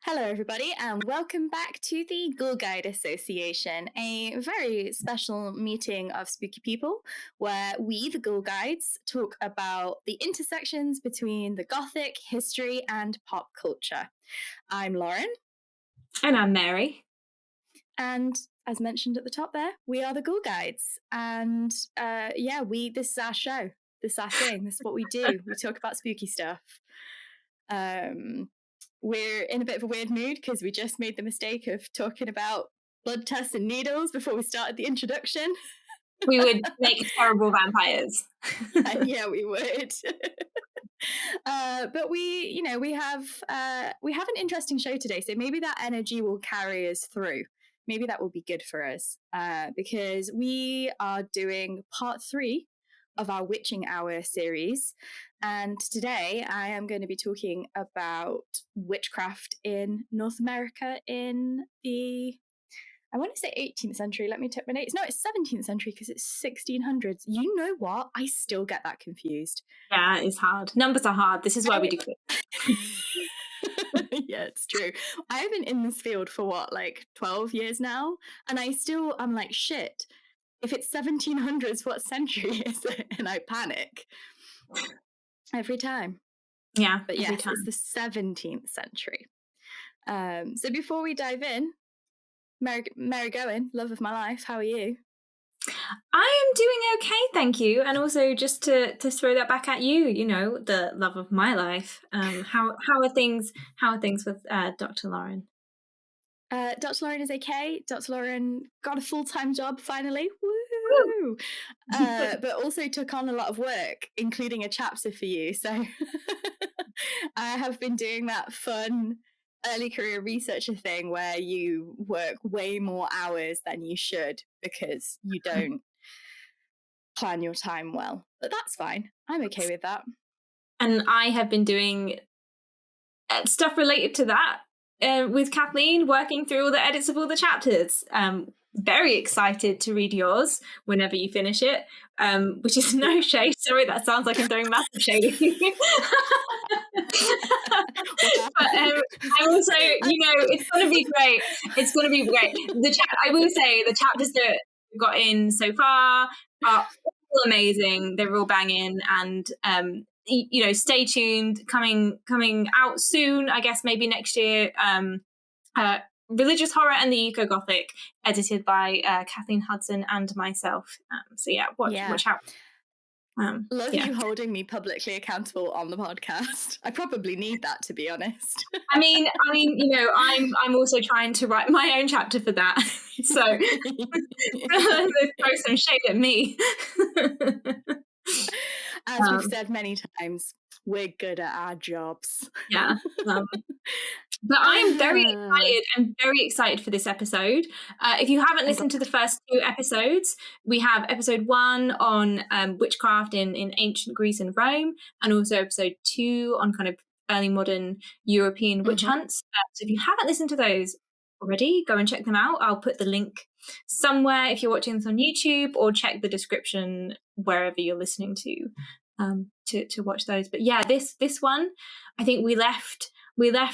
Hello, everybody, and welcome back to the Ghoul Guides Association, a very special meeting of spooky people where we, the Ghoul Guides, talk about the intersections between the Gothic, history, and pop culture. I'm Lauren. And I'm Mary. And as mentioned at the top there, we are the Ghoul Guides. And this is our show. This is our thing. This is what we do. We talk about spooky stuff. We're in a bit of a weird mood because we just made the mistake of talking about blood tests and needles before we started the introduction. We would make terrible vampires. Yeah, we would. But we have an interesting show today, so maybe that energy will carry us through. Maybe that will be good for us because we are doing part 3 of our Witching Hour series. And today I am going to be talking about witchcraft in North America in the, I want to say 18th century. Let me check my dates. No, it's 17th century because it's 1600s. You know what? I still get that confused. Yeah, it's hard. Numbers are hard. This is why we do it. Yeah, it's true. I've been in this field for 12 years now, and I'm like, shit. If it's 1700s, what century is it? And I panic every time. Yeah, but yes, it's the 17th century. So before we dive in, Mary Gowan, love of my life, how are you? I am doing okay, thank you. And also, just to throw that back at you, the love of my life. How are things? How are things with Dr. Lauren? Dr. Lauren is okay. Dr. Lauren got a full-time job finally. Woo! But also took on a lot of work, including a chapter for you. So I have been doing that fun early career researcher thing where you work way more hours than you should because you don't plan your time well. But that's fine. I'm okay with that. And I have been doing stuff related to that with Kathleen, working through all the edits of all the chapters. Very excited to read yours whenever you finish it, which is no shade. Sorry, that sounds like I'm throwing massive shade at you. But I also, it's going to be great. It's going to be great. I will say the chapters that we've got in so far are all amazing. They're all banging, and stay tuned. Coming out soon. I guess maybe next year. Religious Horror and the Eco-Gothic, edited by Kathleen Hudson and myself. So watch out. Love you holding me publicly accountable on the podcast. I probably need that, to be honest. I mean, I'm also trying to write my own chapter for that. So throw some shade at me. As we've said many times, we're good at our jobs. Yeah. But I'm very excited. I'm very excited for this episode. If you haven't listened to the first 2 episodes, we have episode 1 on witchcraft in ancient Greece and Rome, and also episode 2 on kind of early modern European witch hunts. So if you haven't listened to those already, go and check them out. I'll put the link somewhere if you're watching this on YouTube, or check the description wherever you're listening to watch those. But yeah, this one, I think we left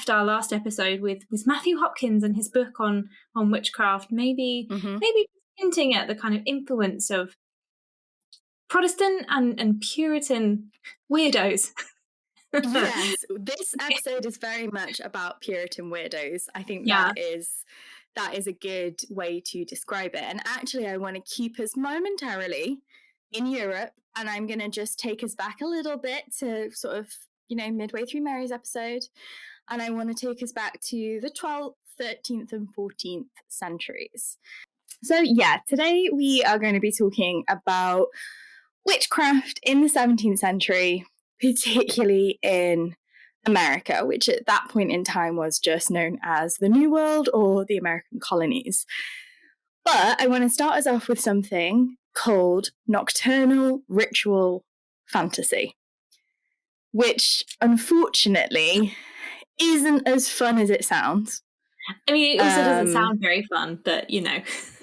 our last episode with Matthew Hopkins and his book on witchcraft, maybe hinting at the kind of influence of Protestant and Puritan weirdos. Yes, this episode is very much about Puritan weirdos. I think that is a good way to describe it. And actually, I want to keep us momentarily in Europe, and I'm going to just take us back a little bit to sort of, midway through Mary's episode. And I want to take us back to the 12th, 13th, and 14th centuries. So yeah, today we are going to be talking about witchcraft in the 17th century, particularly in America, which at that point in time was just known as the New World or the American colonies. But I want to start us off with something called Nocturnal Ritual Fantasy, which unfortunately isn't as fun as it sounds. I mean, it also doesn't sound very fun, but Yeah,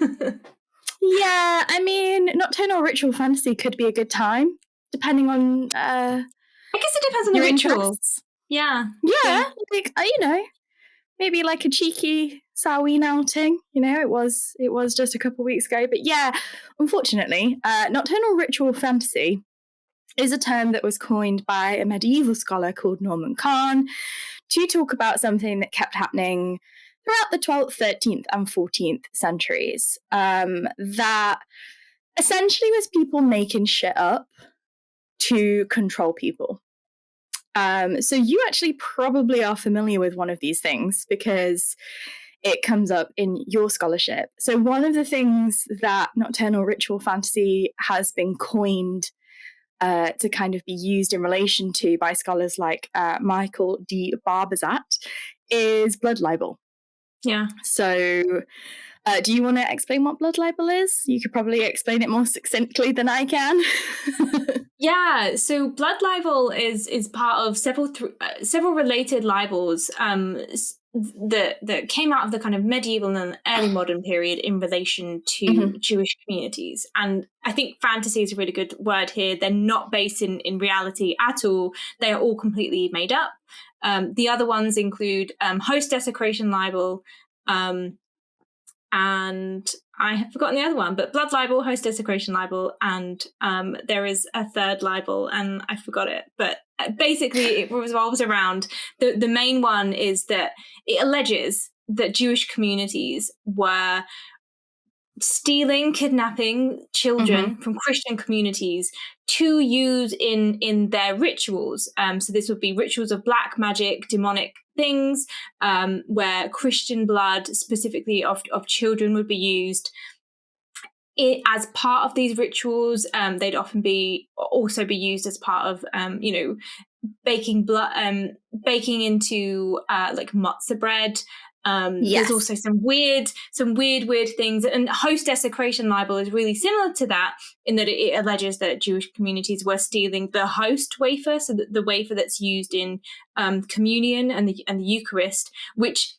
I mean, Nocturnal Ritual Fantasy could be a good time, depending on I guess it depends on the rituals. Yeah. Like, maybe like a cheeky Samhain outing. You know, it was just a couple of weeks ago. But yeah, unfortunately, Nocturnal Ritual Fantasy is a term that was coined by a medieval scholar called Norman Kahn to talk about something that kept happening throughout the 12th, 13th, and 14th centuries. That essentially was people making shit up to control people. So you actually probably are familiar with one of these things because it comes up in your scholarship. So one of the things that Nocturnal Ritual Fantasy has been coined to kind of be used in relation to by scholars like Michael D. Barbazat is blood libel. Yeah. So do you want to explain what blood libel is? You could probably explain it more succinctly than I can. Yeah, so blood libel is part of several related libels that came out of the kind of medieval and early modern period in relation to Jewish communities. And I think fantasy is a really good word here. They're not based in reality at all. They are all completely made up. The other ones include host desecration libel, and I have forgotten the other one, but blood libel, host desecration libel, and there is a third libel, and I forgot it. But basically, it revolves around the main one is that it alleges that Jewish communities were stealing, kidnapping children from Christian communities to use in their rituals. So this would be rituals of black magic, demonic things, where Christian blood, specifically of children, would be used. As part of these rituals, they'd often also be used as part of, baking into like matzah bread. There's also some weird things, and host desecration libel is really similar to that in that it alleges that Jewish communities were stealing the host wafer, so the wafer that's used in communion and the Eucharist, which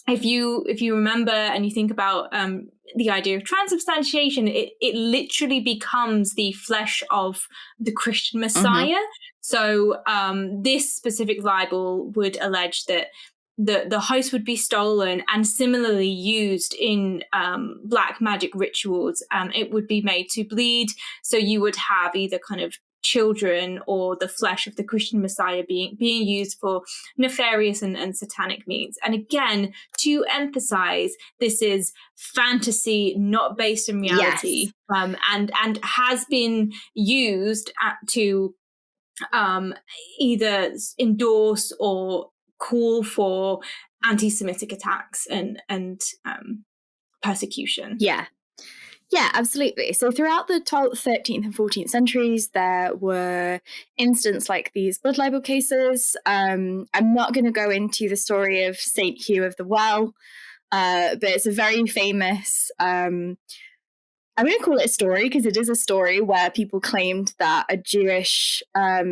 if you remember and you think about the idea of transubstantiation, it literally becomes the flesh of the Christian Messiah. So this specific libel would allege that the host would be stolen and similarly used in black magic rituals. It would be made to bleed, so you would have either kind of children or the flesh of the Christian Messiah being used for nefarious and satanic means. And again, to emphasize, this is fantasy, not based in reality, and has been used to either endorse or call for anti-Semitic attacks and persecution. Yeah, absolutely. So throughout the 12th, 13th, and 14th centuries, there were instances like these blood libel cases. I'm not going to go into the story of Saint Hugh of the Well, but it's a very famous, I'm going to call it a story because it is a story where people claimed that a Jewish, I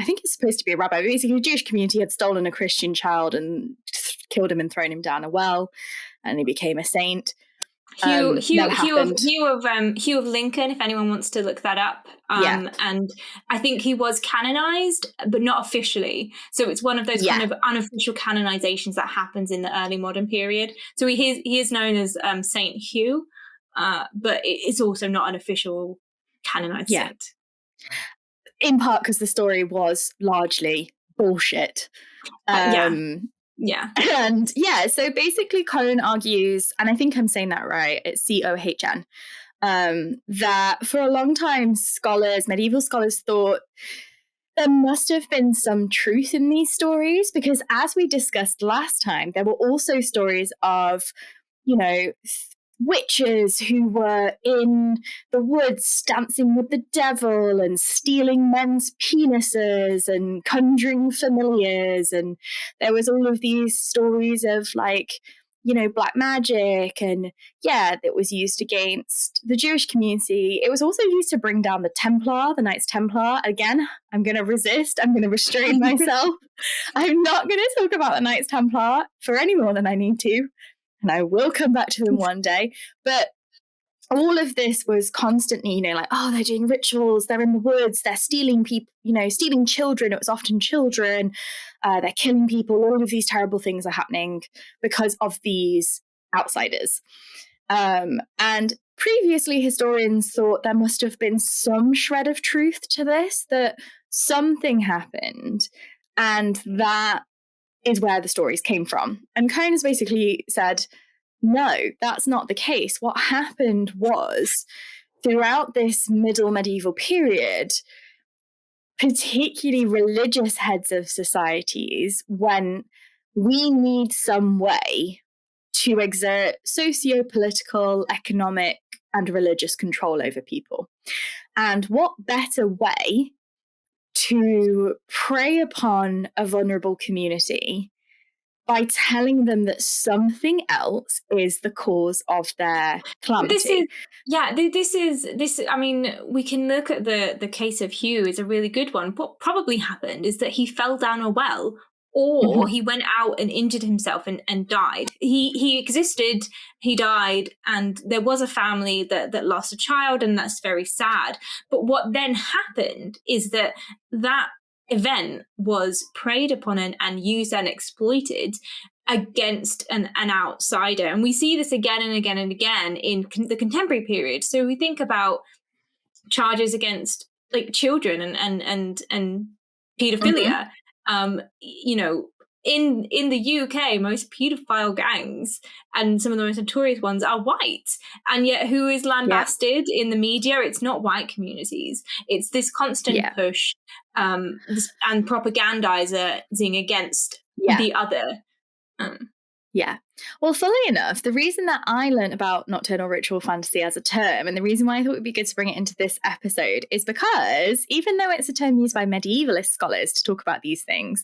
think it's supposed to be a rabbi, basically a Jewish community had stolen a Christian child and killed him and thrown him down a well, and he became a saint. Hugh of Lincoln, if anyone wants to look that up. And I think he was canonized, but not officially. So it's one of those kind of unofficial canonizations that happens in the early modern period. So he is known as Saint Hugh, but it's also not an official canonized saint. In part because the story was largely bullshit. And so basically Cohn argues, and I think I'm saying that right, it's Cohn, that for a long time medieval scholars thought there must have been some truth in these stories, because as we discussed last time, there were also stories of, witches who were in the woods dancing with the devil and stealing men's penises and conjuring familiars. And there was all of these stories of black magic, and that was used against the Jewish community. It was also used to bring down the Knights Templar. Again, I'm going to resist. I'm going to restrain myself. I'm not going to talk about the Knights Templar for any more than I need to. And I will come back to them one day. But all of this was constantly, like, oh, they're doing rituals, they're in the woods, they're stealing people, stealing children. It was often children. They're killing people. All of these terrible things are happening because of these outsiders. And previously, historians thought there must have been some shred of truth to this, that something happened, and that is where the stories came from. And Cohn has basically said, no, that's not the case. What happened was, throughout this middle medieval period, particularly religious heads of societies, when we need some way to exert socio-political, economic, and religious control over people. And what better way to prey upon a vulnerable community by telling them that something else is the cause of their calamity. This is. I mean, we can look at the case of Hugh is a really good one. What probably happened is that he fell down a well, or he went out and injured himself and died. He existed, he died, and there was a family that lost a child, and that's very sad. But what then happened is that event was preyed upon and used and exploited against an outsider. And we see this again and again and again in the contemporary period. So we think about charges against like children and pedophilia. In the UK, most paedophile gangs and some of the most notorious ones are white. And yet who is lambasted in the media? It's not white communities. It's this constant push and propagandizing against the other. Well, funnily enough, the reason that I learned about Nocturnal Ritual Fantasy as a term, and the reason why I thought it would be good to bring it into this episode, is because even though it's a term used by medievalist scholars to talk about these things,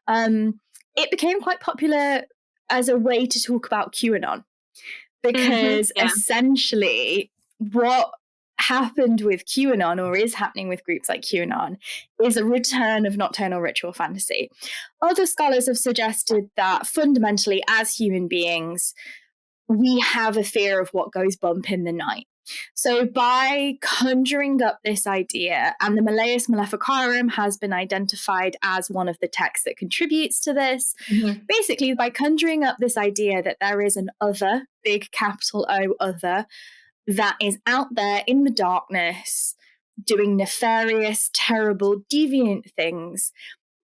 it became quite popular as a way to talk about QAnon. Because essentially what happened with QAnon, or is happening with groups like QAnon, is a return of nocturnal ritual fantasy. Other scholars have suggested that fundamentally, as human beings, we have a fear of what goes bump in the night. So by conjuring up this idea, and the Malleus Maleficarum has been identified as one of the texts that contributes to this, basically by conjuring up this idea that there is an other, big capital O other, that is out there in the darkness doing nefarious, terrible, deviant things,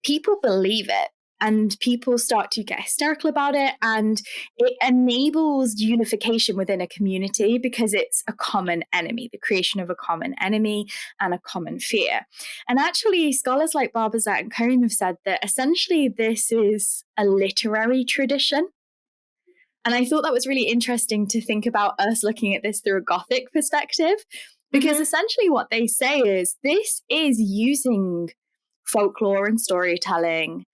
people believe it. And people start to get hysterical about it, and it enables unification within a community because it's a common enemy, the creation of a common enemy and a common fear. And actually, scholars like Barbazat and Cohn have said that essentially this is a literary tradition. And I thought that was really interesting to think about us looking at this through a Gothic perspective, because essentially what they say is this is using folklore and storytelling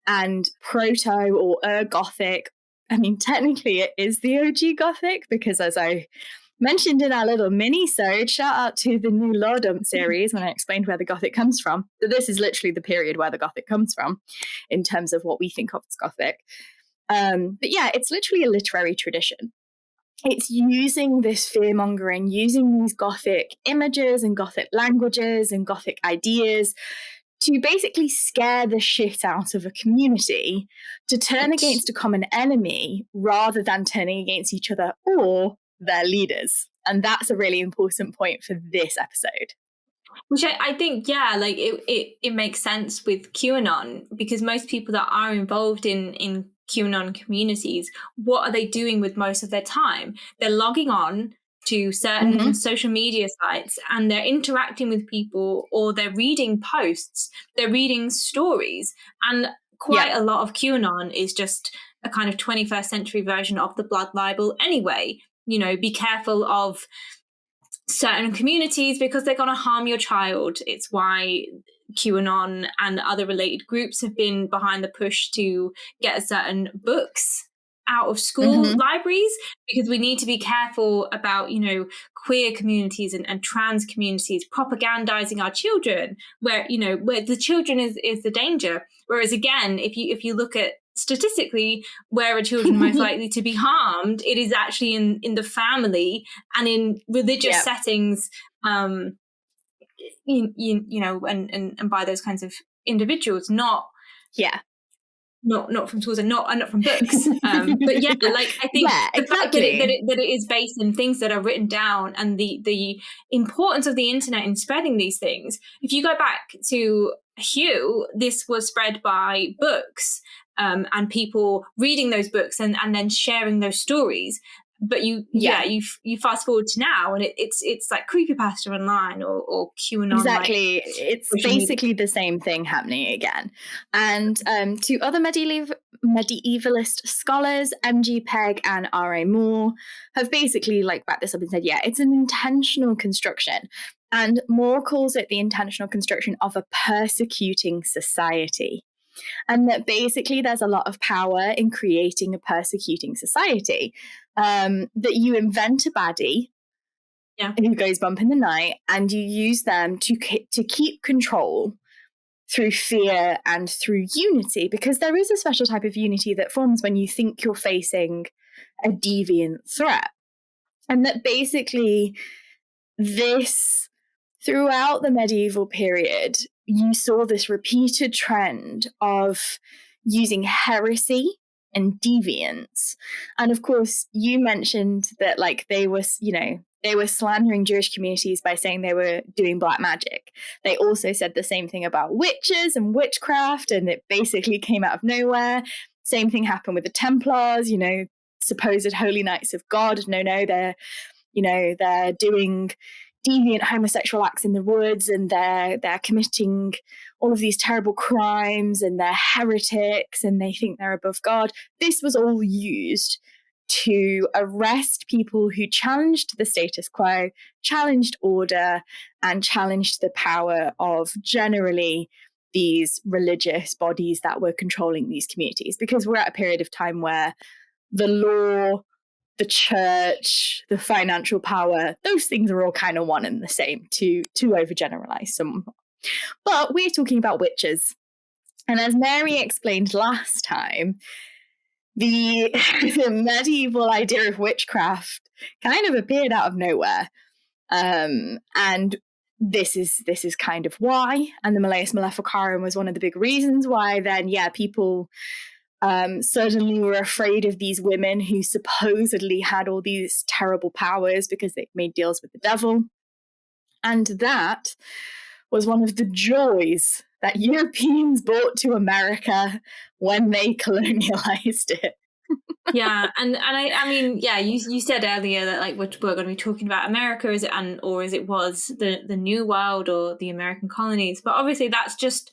and proto or Gothic. I mean, technically it is the OG Gothic, because as I mentioned in our little mini-sode, shout out to the new Law Dump series when I explained where the Gothic comes from, that this is literally the period where the Gothic comes from in terms of what we think of as Gothic. But yeah, it's literally a literary tradition. It's using this fear-mongering, using these Gothic images and Gothic languages and Gothic ideas to basically scare the shit out of a community, to turn against a common enemy rather than turning against each other or their leaders. And that's a really important point for this episode. Which I think, it makes sense with QAnon, because most people that are involved in QAnon communities, what are they doing with most of their time? They're logging on to certain social media sites and they're interacting with people, or they're reading posts, they're reading stories. And quite a lot of QAnon is just a kind of 21st century version of the blood libel anyway. Be careful of certain communities because they're going to harm your child. It's why QAnon and other related groups have been behind the push to get certain books out of school libraries, because we need to be careful about, queer communities and trans communities propagandizing our children, where the children is the danger. Whereas again, if you look at statistically, where are children most likely to be harmed? It is actually in the family and in religious settings, you know, and by those kinds of individuals, not from tools and not from books. But yeah, like I think the fact that it is based in things that are written down, and the importance of the internet in spreading these things. If you go back to Hugh, this was spread by books, and people reading those books and then sharing those stories. But you fast forward to now, and it's like creepypasta online or QAnon. Exactly, it's basically the same thing happening again. And two other medievalist scholars, M.G. Pegg and R.A. Moore, have basically like backed this up and said, it's an intentional construction. And Moore calls it the intentional construction of a persecuting society. And that basically there's a lot of power in creating a persecuting society. That you invent a baddie who goes bump in the night, and you use them to keep control through fear and through unity, because there is a special type of unity that forms when you think you're facing a deviant threat. And that basically this, throughout the medieval period, you saw this repeated trend of using heresy and deviance. And of course, you mentioned that like they were slandering Jewish communities by saying they were doing black magic. They also said the same thing about witches and witchcraft, and it basically came out of nowhere. Same thing happened with the Templars, supposed holy knights of God. No, they're doing deviant homosexual acts in the woods, and they're committing all of these terrible crimes, and they're heretics, and they think they're above God. This was all used to arrest people who challenged the status quo, challenged order, and challenged the power of generally these religious bodies that were controlling these communities. Because we're at a period of time where the law, the church, the financial power, those things are all kind of one and the same, to overgeneralize some. But we're talking about witches. And as Mary explained last time, the medieval idea of witchcraft kind of appeared out of nowhere. And this is kind of why. And the Malleus Maleficarum was one of the big reasons why then, people suddenly were afraid of these women who supposedly had all these terrible powers because they made deals with the devil. And that was one of the joys that Europeans brought to America when they colonialized it. And I mean, you said earlier that like we're going to be talking about America, is it was the New World or the American colonies, but obviously that's just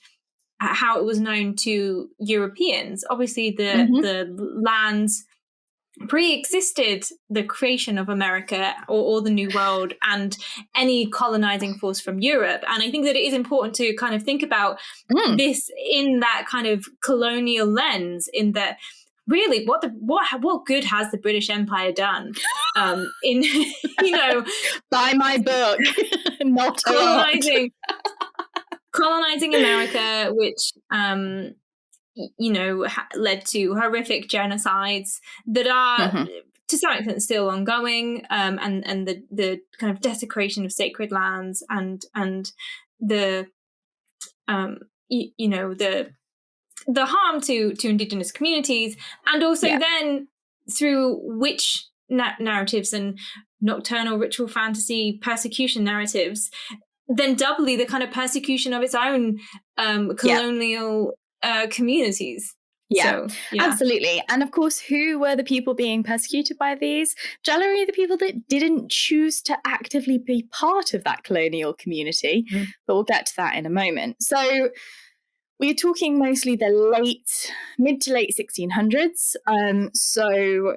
how it was known to Europeans. Obviously the lands pre-existed the creation of America or the New World and any colonizing force from Europe. And I think that it is important to kind of think about this in that kind of colonial lens, in that really what good has the British Empire done in buy my book. Not colonizing America, which led to horrific genocides that are to some extent still ongoing, and the kind of desecration of sacred lands and the the harm to indigenous communities, and also then through witch narratives and nocturnal ritual fantasy persecution narratives, then doubly the kind of persecution of its own colonial communities. Absolutely. And of course, who were the people being persecuted by these? Generally the people that didn't choose to actively be part of that colonial community. But we'll get to that in a moment. So we're talking mostly the mid to late 1600s. So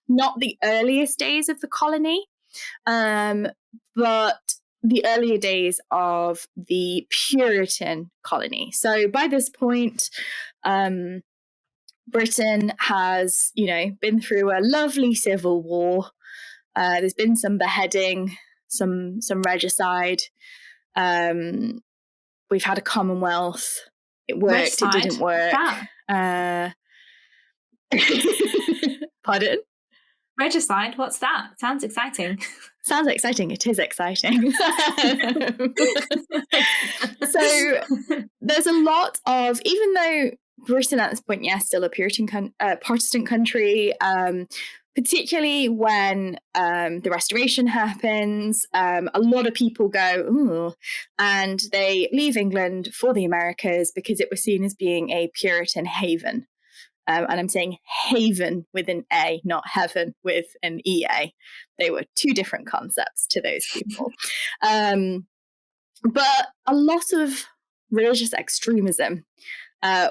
not the earliest days of the colony, but the earlier days of the Puritan colony. So by this point, Britain has, been through a lovely civil war. There's been some beheading, some regicide. We've had a Commonwealth. It worked, it didn't work. Pardon? Regicide? What's that? Sounds exciting. Sounds exciting. It is exciting. So there's a lot of, even though Britain at this point, yes, still a Protestant country, particularly when the Restoration happens, a lot of people go, ooh, and they leave England for the Americas because it was seen as being a Puritan haven. And I'm saying haven with an A, not heaven with an EA. They were two different concepts to those people. But a lot of religious extremism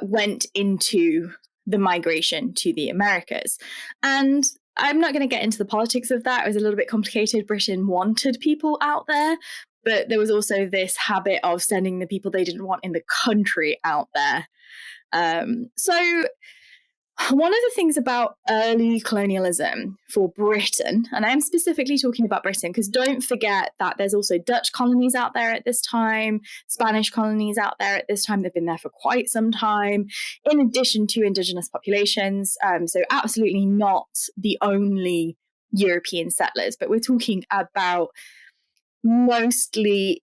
went into the migration to the Americas. And I'm not going to get into the politics of that. It was a little bit complicated. Britain wanted people out there, but there was also this habit of sending the people they didn't want in the country out there. So one of the things about early colonialism for Britain, and I'm specifically talking about Britain, because don't forget that there's also Dutch colonies out there at this time, Spanish colonies out there at this time. They've been there for quite some time, in addition to indigenous populations. So absolutely not the only European settlers, but we're talking about mostly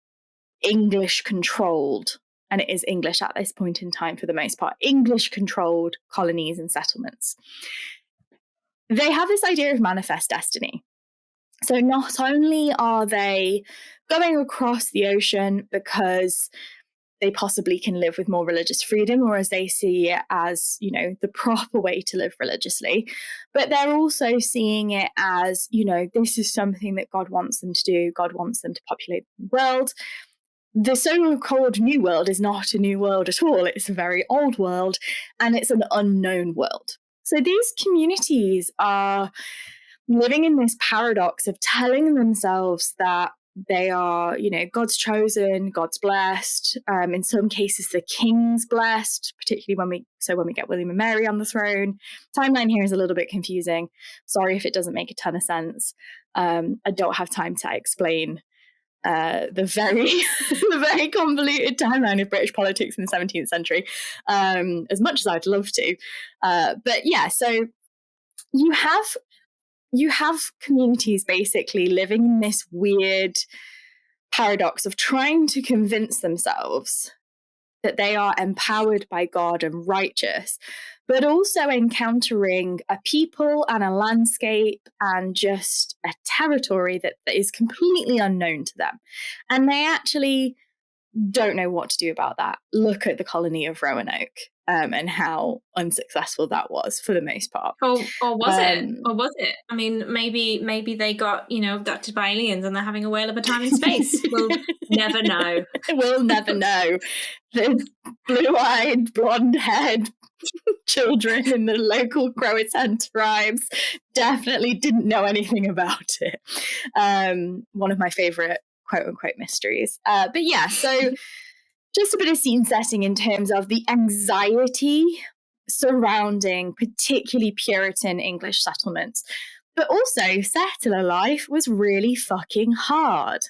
English-controlled, and it is English at this point in time for the most part, English-controlled colonies and settlements. They have this idea of manifest destiny. So not only are they going across the ocean because they possibly can live with more religious freedom, or as they see it as, you know, the proper way to live religiously, but they're also seeing it as, you know, this is something that God wants them to do. God wants them to populate the world. The so-called New World is not a new world at all. It's a very old world, and it's an unknown world. So these communities are living in this paradox of telling themselves that they are, you know, God's chosen, God's blessed. In some cases, the king's blessed, particularly when we get William and Mary on the throne. Timeline here is a little bit confusing. Sorry if it doesn't make a ton of sense. I don't have time to explain the very convoluted timeline of British politics in the 17th century, as much as I'd love to. But yeah, so you have communities basically living in this weird paradox of trying to convince themselves that they are empowered by God and righteous, but also encountering a people and a landscape and just a territory that is completely unknown to them. And they actually don't know what to do about that. Look at the colony of Roanoke, and how unsuccessful that was for the most part. Or was it? Or was it? I mean, maybe they got, you know, abducted by aliens and they're having a whale of a time in space. We'll never know. We'll never know. The blue-eyed, blonde-haired children in the local Croatan tribes definitely didn't know anything about it. One of my favorite quote-unquote mysteries. But yeah, so just a bit of scene setting in terms of the anxiety surrounding particularly Puritan English settlements. But also, settler life was really fucking hard.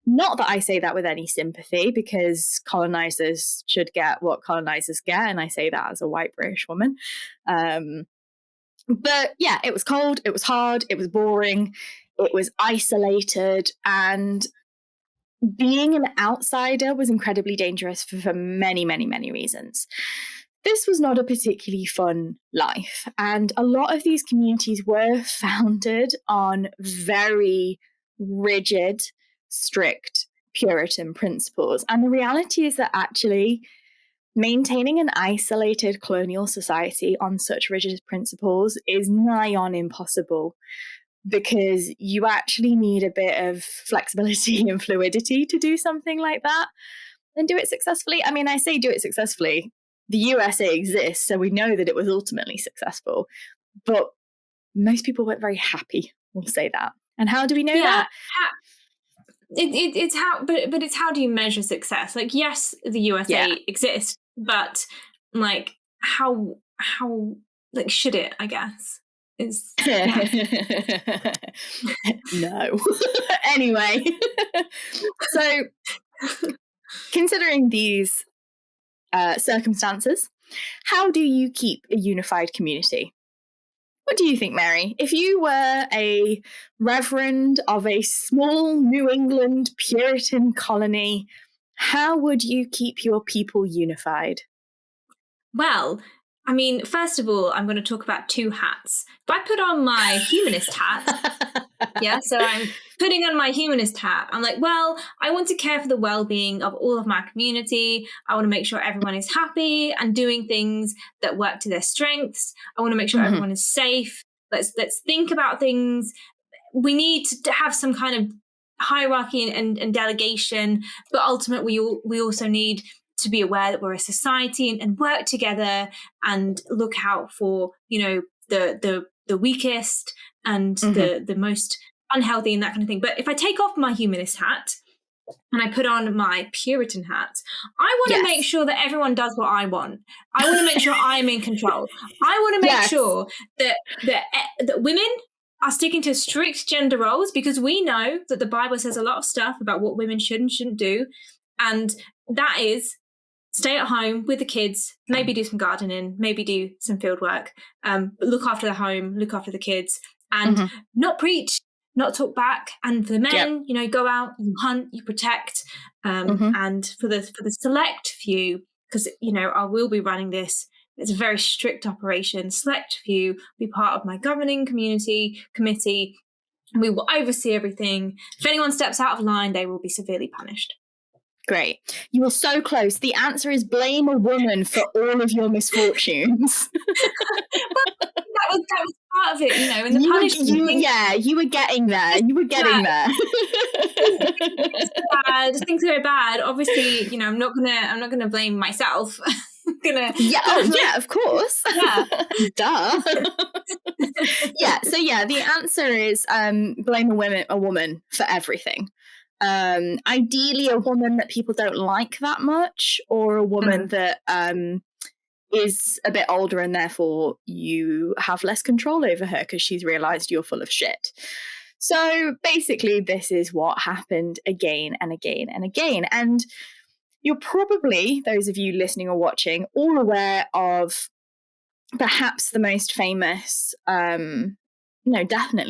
Not that I say that with any sympathy, because colonizers should get what colonizers get, and I say that as a white British woman. But yeah, it was cold, it was hard, it was boring, it was isolated, and being an outsider was incredibly dangerous for many, many, many reasons. This was not a particularly fun life, and a lot of these communities were founded on very rigid, strict Puritan principles. And the reality is that actually maintaining an isolated colonial society on such rigid principles is nigh on impossible, because you actually need a bit of flexibility and fluidity to do something like that and do it successfully. I mean, I say do it successfully. The USA exists, so we know that it was ultimately successful, but most people weren't very happy, we'll say that. And how do we know that? It's how, but it's how do you measure success? Like, yes, the USA exists, but like how like should it, I guess, is no. Anyway, so considering these circumstances, how do you keep a unified community? What do you think, Mary? If you were a reverend of a small New England Puritan colony, how would you keep your people unified? Well, I mean, first of all, I'm going to talk about two hats. If I put on my humanist hat, so I'm putting on my humanist hat. I'm like, well, I want to care for the well-being of all of my community. I want to make sure everyone is happy and doing things that work to their strengths. I want to make sure everyone is safe. Let's think about things. We need to have some kind of hierarchy and delegation, but ultimately we also need to be aware that we're a society and work together and look out for, the weakest and the most unhealthy and that kind of thing. But if I take off my humanist hat and I put on my Puritan hat, I want to make sure that everyone does what I want. I want to make sure I'm in control. I want to make sure that women are sticking to strict gender roles, because we know that the Bible says a lot of stuff about what women should and shouldn't do. And that is stay at home with the kids, maybe do some gardening, maybe do some field work, look after the home, look after the kids, and not preach, not talk back. And for the men, go out, you hunt, you protect. And for the select few, because, I will be running this, it's a very strict operation. Select few be part of my governing committee. We will oversee everything. If anyone steps out of line, they will be severely punished. Great. You were so close. The answer is blame a woman for all of your misfortunes. That was part of it, in the punishment. You were getting there. You were getting there. Things are bad. Obviously, I'm not gonna blame myself. I'm gonna of course. Yeah. Duh. The answer is blame a woman for everything. Ideally a woman that people don't like that much, or a woman that is a bit older and therefore you have less control over her because she's realized you're full of shit. So basically this is what happened again and again and again. And you're probably, those of you listening or watching, all aware of perhaps the most famous, definitely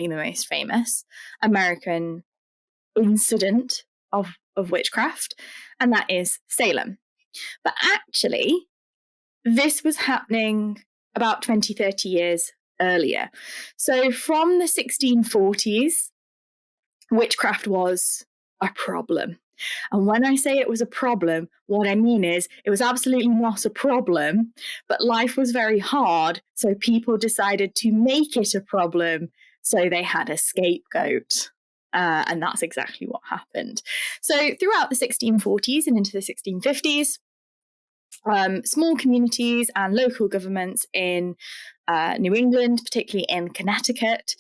the most famous American incident of witchcraft, and that is Salem. But actually, this was happening about 20, 30 years earlier. So from the 1640s, witchcraft was a problem. And when I say it was a problem, what I mean is it was absolutely not a problem, but life was very hard, so people decided to make it a problem, so they had a scapegoat. And that's exactly what happened. So throughout the 1640s and into the 1650s, small communities and local governments in New England, particularly in Connecticut,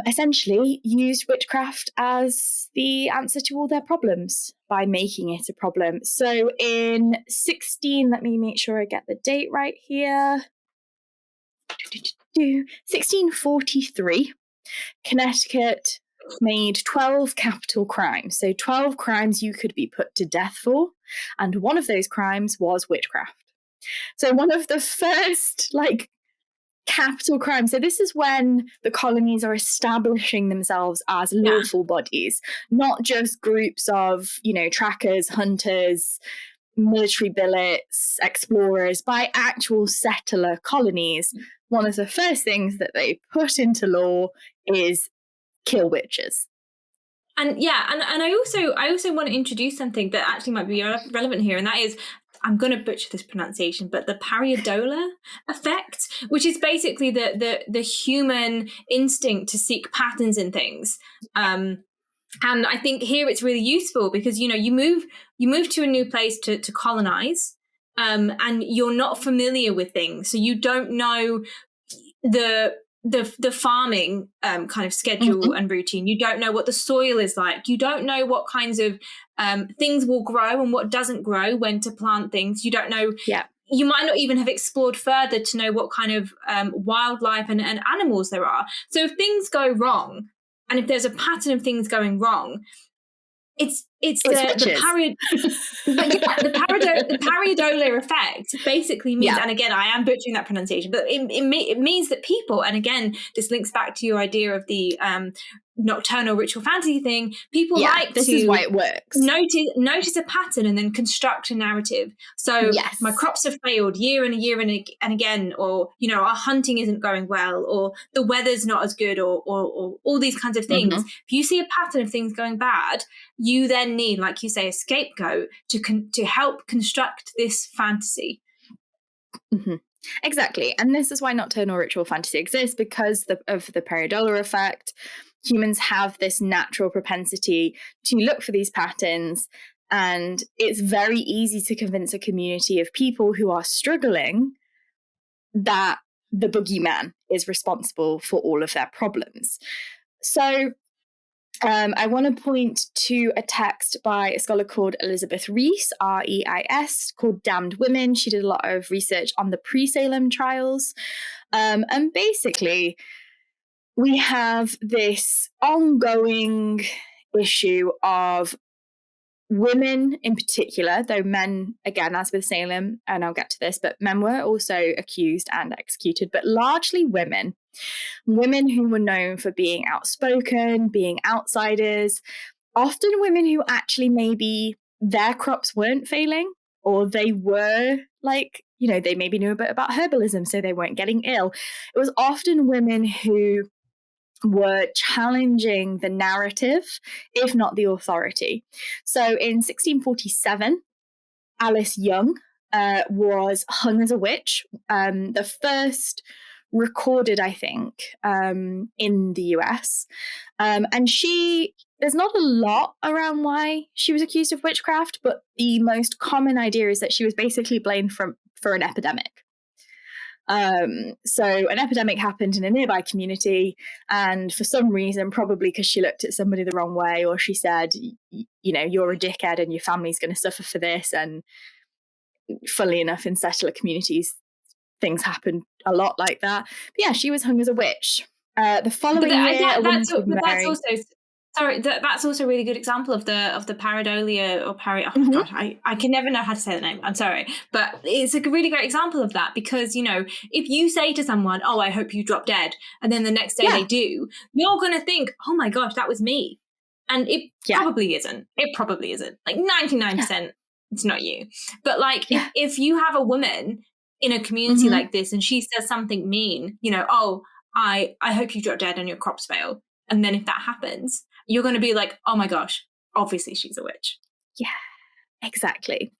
essentially used witchcraft as the answer to all their problems by making it a problem. So in let me make sure I get the date right here, 1643, Connecticut made 12 capital crimes. So 12 crimes you could be put to death for. And one of those crimes was witchcraft. So one of the first, capital crimes. So this is when the colonies are establishing themselves as lawful bodies, not just groups of, trackers, hunters, military billets, explorers, by actual settler colonies. One of the first things that they put into law is kill witches. And I also want to introduce something that actually might be relevant here, and that is, I'm going to butcher this pronunciation, but the pareidolia effect, which is basically the human instinct to seek patterns in things. And I think here it's really useful because, you move to a new place to colonize, and you're not familiar with things. So you don't know the farming kind of schedule and routine. You don't know what the soil is like. You don't know what kinds of things will grow and what doesn't grow, when to plant things. You don't know. Yeah. You might not even have explored further to know what kind of wildlife and animals there are. So if things go wrong, and if there's a pattern of things going wrong, It's witches. But yeah, the pareidolia effect basically means, and again, I am butchering that pronunciation, but it means that people, and again, this links back to your idea of the nocturnal ritual fantasy thing. People like this to is why it works. Notice a pattern and then construct a narrative. So my crops have failed year and again, or our hunting isn't going well, or the weather's not as good, or all these kinds of things. Mm-hmm. If you see a pattern of things going bad, you then need, like you say, a scapegoat to help construct this fantasy. Mm-hmm. Exactly. And this is why nocturnal ritual fantasy exists, because of the pareidolia effect. Humans have this natural propensity to look for these patterns, and it's very easy to convince a community of people who are struggling that the boogeyman is responsible for all of their problems. So I want to point to a text by a scholar called Elizabeth Rees, Reis, called Damned Women. She did a lot of research on the pre-Salem trials. And basically, we have this ongoing issue of women in particular, though men, again, as with Salem, and I'll get to this, but men were also accused and executed, but largely women who were known for being outspoken, being outsiders, often women who actually maybe their crops weren't failing, or they were like, they maybe knew a bit about herbalism, so they weren't getting ill. It was often women who were challenging the narrative, if not the authority. So in 1647, Alice Young was hung as a witch, the first recorded, I think, in the US. And there's not a lot around why she was accused of witchcraft, but the most common idea is that she was basically blamed for an epidemic. So an epidemic happened in a nearby community, and for some reason, probably because she looked at somebody the wrong way, or she said, you're a dickhead and your family's going to suffer for this. And funnily enough, in settler communities, things happen a lot like that. But yeah, she was hung as a witch. The following year, a woman called Mary. That's also a really good example of the pareidolia or gosh, I can never know how to say the name. I'm sorry, but it's a really great example of that, because if you say to someone, "Oh, I hope you drop dead," and then the next day they do, you're gonna think, "Oh my gosh, that was me," and it probably isn't. It probably isn't. Like 99%, it's not you. But like if you have a woman in a community like this and she says something mean, "Oh, I hope you drop dead and your crops fail," and then if that happens, you're going to be like, "Oh my gosh, obviously she's a witch." Yeah, exactly.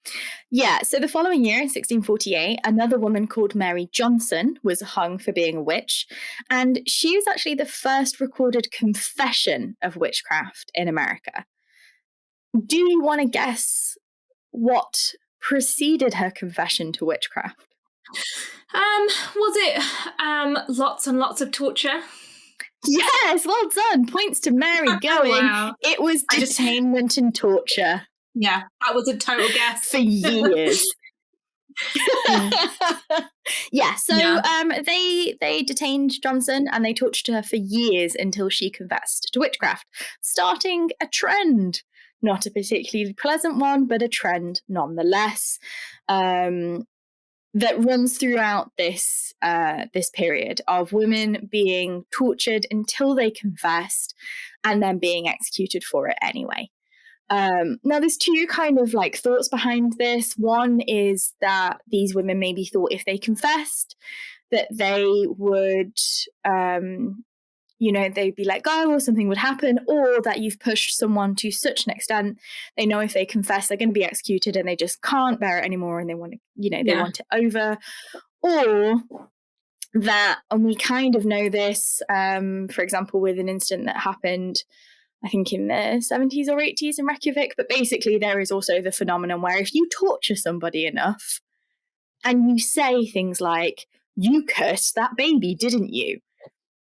Yeah, so the following year, in 1648, another woman called Mary Johnson was hung for being a witch, and she was actually the first recorded confession of witchcraft in America. Do you want to guess what preceded her confession to witchcraft? Was it lots and lots of torture? Yes, well done. Points to Mary going. Wow. It was detainment and torture. Yeah, that was a total guess. For years. They detained Johnson and they tortured her for years until she confessed to witchcraft, starting a trend. Not a particularly pleasant one, but a trend nonetheless. That runs throughout this period of women being tortured until they confessed and then being executed for it anyway. Now, there's two kind of like thoughts behind this. One is that these women maybe thought if they confessed that they would, they'd be let go or something would happen, or that you've pushed someone to such an extent they know if they confess they're going to be executed and they just can't bear it anymore and they want to, they want it over. Or that, and we kind of know this, for example, with an incident that happened, I think in the 70s or 80s in Reykjavik, but basically there is also the phenomenon where if you torture somebody enough and you say things like, "You cursed that baby, didn't you?"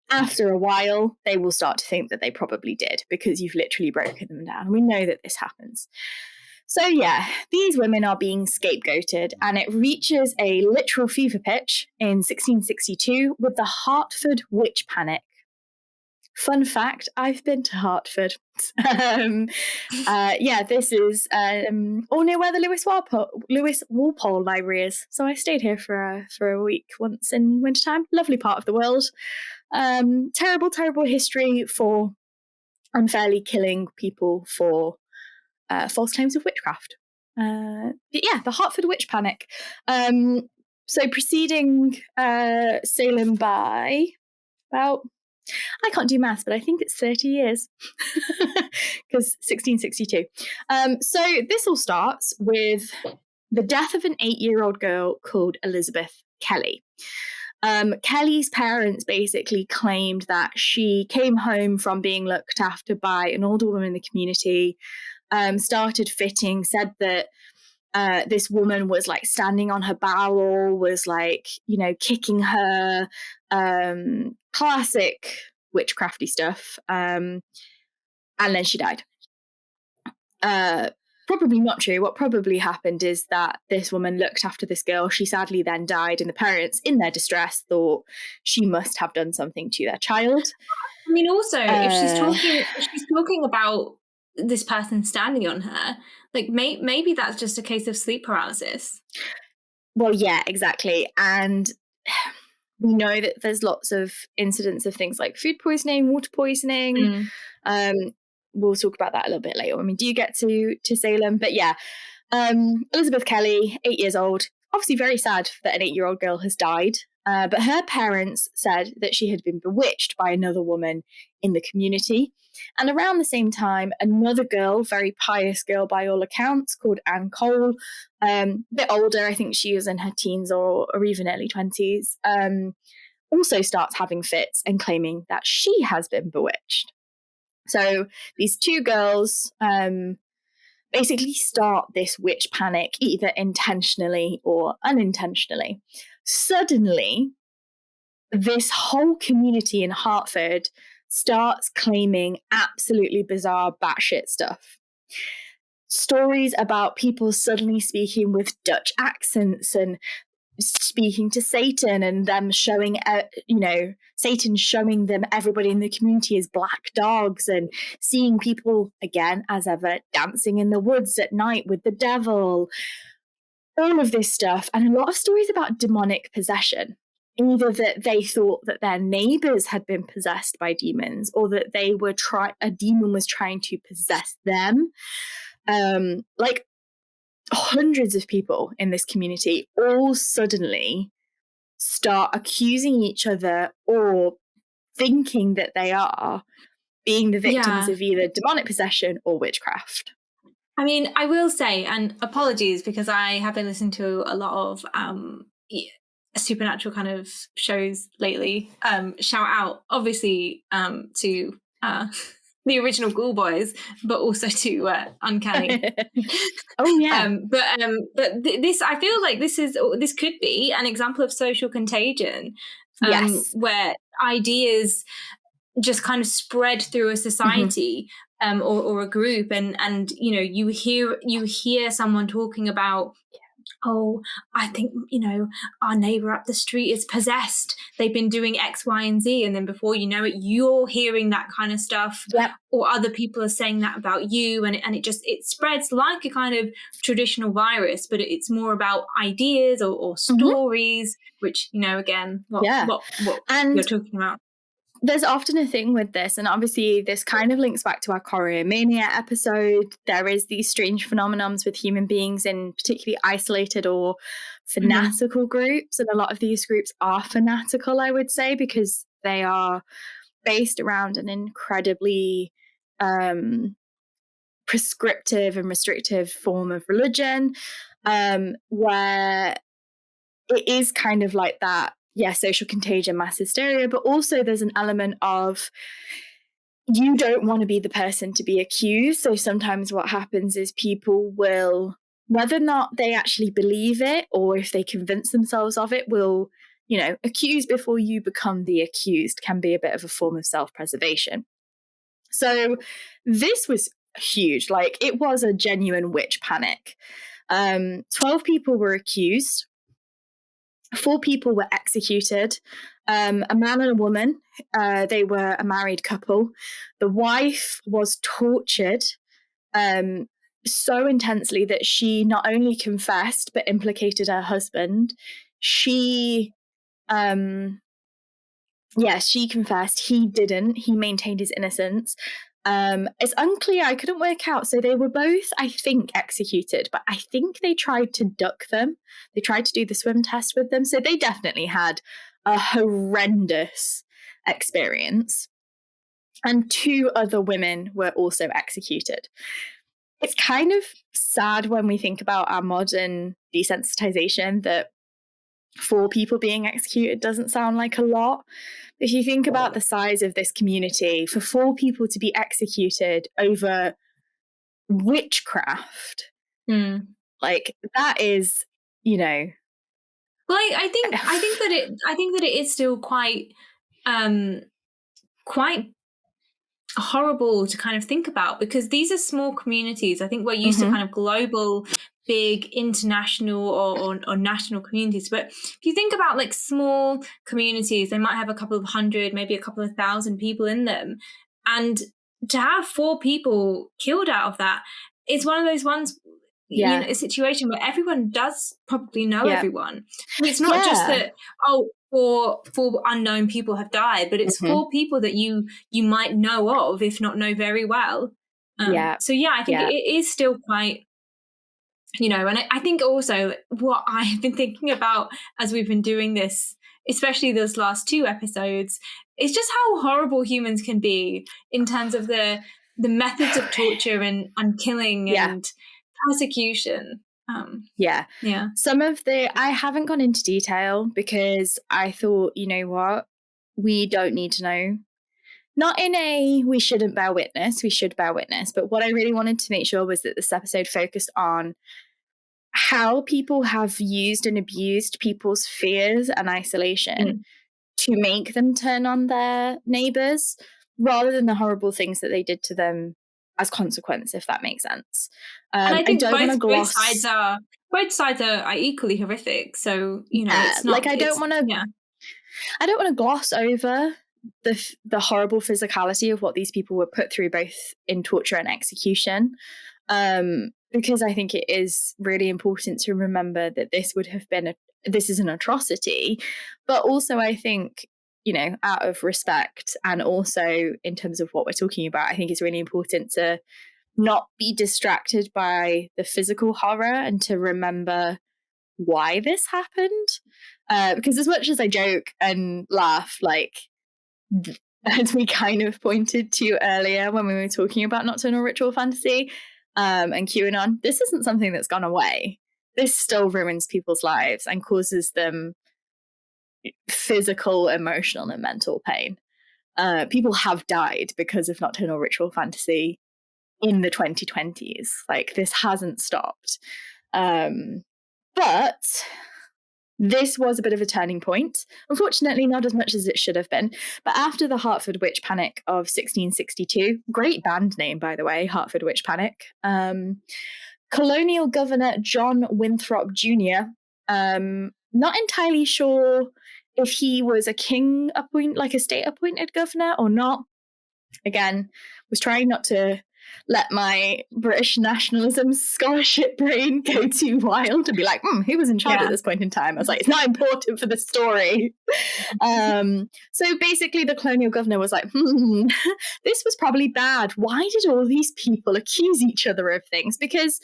After a while, they will start to think that they probably did because you've literally broken them down. We know that this happens. So yeah, these women are being scapegoated, and it reaches a literal fever pitch in 1662 with the Hartford Witch Panic. Fun fact, I've been to Hertford. This is all near where the Lewis Walpole Library is. So I stayed here for a week once in wintertime. Lovely part of the world. Terrible history for unfairly killing people for false claims of witchcraft. The Hertford Witch Panic. So preceding Salem by about, I can't do maths, but I think it's 30 years because 1662. So this all starts with the death of an 8-year-old girl called Elizabeth Kelly. Kelly's parents basically claimed that she came home from being looked after by an older woman in the community, started fitting, said that this woman was like standing on her bowel, was like, kicking her, classic witchcrafty stuff. And then she died. Probably not true. What probably happened is that this woman looked after this girl. She sadly then died, and the parents, in their distress, thought she must have done something to their child. I mean, also, if she's talking about this person standing on her, like maybe that's just a case of sleep paralysis. Well, yeah, exactly. And we know that there's lots of incidents of things like food poisoning, water poisoning. We'll talk about that a little bit later when we do get to Salem. But yeah, Elizabeth Kelly, 8 years old, obviously very sad that an 8-year-old girl has died. But her parents said that she had been bewitched by another woman in the community. And around the same time, another girl, very pious girl by all accounts, called Anne Cole, a bit older, I think she was in her teens or even early 20s, also starts having fits and claiming that she has been bewitched. So these two girls basically start this witch panic, either intentionally or unintentionally. Suddenly, this whole community in Hertford starts claiming absolutely bizarre batshit stuff. Stories about people suddenly speaking with Dutch accents and speaking to Satan, and them showing, Satan showing them everybody in the community as black dogs, and seeing people, again, as ever, dancing in the woods at night with the devil. All of this stuff, and a lot of stories about demonic possession. Either that they thought that their neighbors had been possessed by demons, or that a demon was trying to possess them. Like hundreds of people in this community all suddenly start accusing each other or thinking that they are being the victims of either demonic possession or witchcraft. I mean, I will say, and apologies because I have been listening to a lot of supernatural kind of shows lately. Shout out, obviously, to the original Ghoul Boys, but also to Uncanny. Oh yeah. But this, I feel like this could be an example of social contagion, yes, where ideas just kind of spread through a society. Or a group, and you hear someone talking about, oh, I think our neighbor up the street is possessed. They've been doing X, Y, and Z, and then before you know it, you're hearing that kind of stuff. Yep. Or other people are saying that about you, and it spreads like a kind of traditional virus, but it's more about ideas or stories, which again, what you're talking about. There's often a thing with this, and obviously this kind of links back to our Choreomania episode. There is these strange phenomenons with human beings in particularly isolated or fanatical groups, and a lot of these groups are fanatical, I would say, because they are based around an incredibly prescriptive and restrictive form of religion, where it is kind of like that. Yeah, social contagion, mass hysteria, but also there's an element of you don't want to be the person to be accused. So sometimes what happens is people will, whether or not they actually believe it or if they convince themselves of it, will, accuse before you become the accused can be a bit of a form of self-preservation. So this was huge. Like, it was a genuine witch panic. 12 people were accused. 4 people were executed. A man and a woman. They were a married couple. The wife was tortured so intensely that she not only confessed but implicated her husband. She confessed. He didn't. He maintained his innocence. It's unclear. I couldn't work out. So they were both, I think, executed, but I think they tried to duck them. They tried to do the swim test with them. So they definitely had a horrendous experience. And 2 other women were also executed. It's kind of sad when we think about our modern desensitization that 4 people being executed doesn't sound like a lot. If you think about the size of this community, for 4 people to be executed over witchcraft, like that is, Well, I think that it is still quite horrible to kind of think about, because these are small communities. I think we're used to kind of global, big international or national communities, but if you think about like small communities, they might have a couple of hundred, maybe a couple of thousand people in them, and to have 4 people killed out of that is one of those ones, a situation where everyone does probably know everyone. It's not just that four unknown people have died, but it's 4 people that you might know of, if not know very well. So I think it is still quite, and I think also what I've been thinking about as we've been doing this, especially those last 2 episodes, is just how horrible humans can be in terms of the methods of torture and killing and persecution. Some of I haven't gone into detail because I thought, you know what, we don't need to know. Not in a we shouldn't bear witness, we should bear witness, but what I really wanted to make sure was that this episode focused on how people have used and abused people's fears and isolation to make them turn on their neighbors, rather than the horrible things that they did to them as consequence, if that makes sense. And I think both sides are equally horrific. So it's not like I don't want to gloss over the horrible physicality of what these people were put through, both in torture and execution, because I think it is really important to remember that this is an atrocity, but also I think, out of respect and also in terms of what we're talking about, I think it's really important to not be distracted by the physical horror and to remember why this happened. Because as much as I joke and laugh, like, as we kind of pointed to earlier when we were talking about Nocturnal Ritual Fantasy and QAnon, this isn't something that's gone away. This still ruins people's lives and causes them physical, emotional, and mental pain. People have died because of Nocturnal Ritual Fantasy in the 2020s. Like, this hasn't stopped. But this was a bit of a turning point. Unfortunately, not as much as it should have been. But after the Hartford Witch Panic of 1662, great band name, by the way, Hartford Witch Panic, colonial governor John Winthrop Jr., not entirely sure if he was a like a state-appointed governor or not. Again, was trying not to let my British nationalism scholarship brain go too wild and be like, who was in charge at this point in time? I was like, it's not important for the story. So basically the colonial governor was like, this was probably bad. Why did all these people accuse each other of things? Because,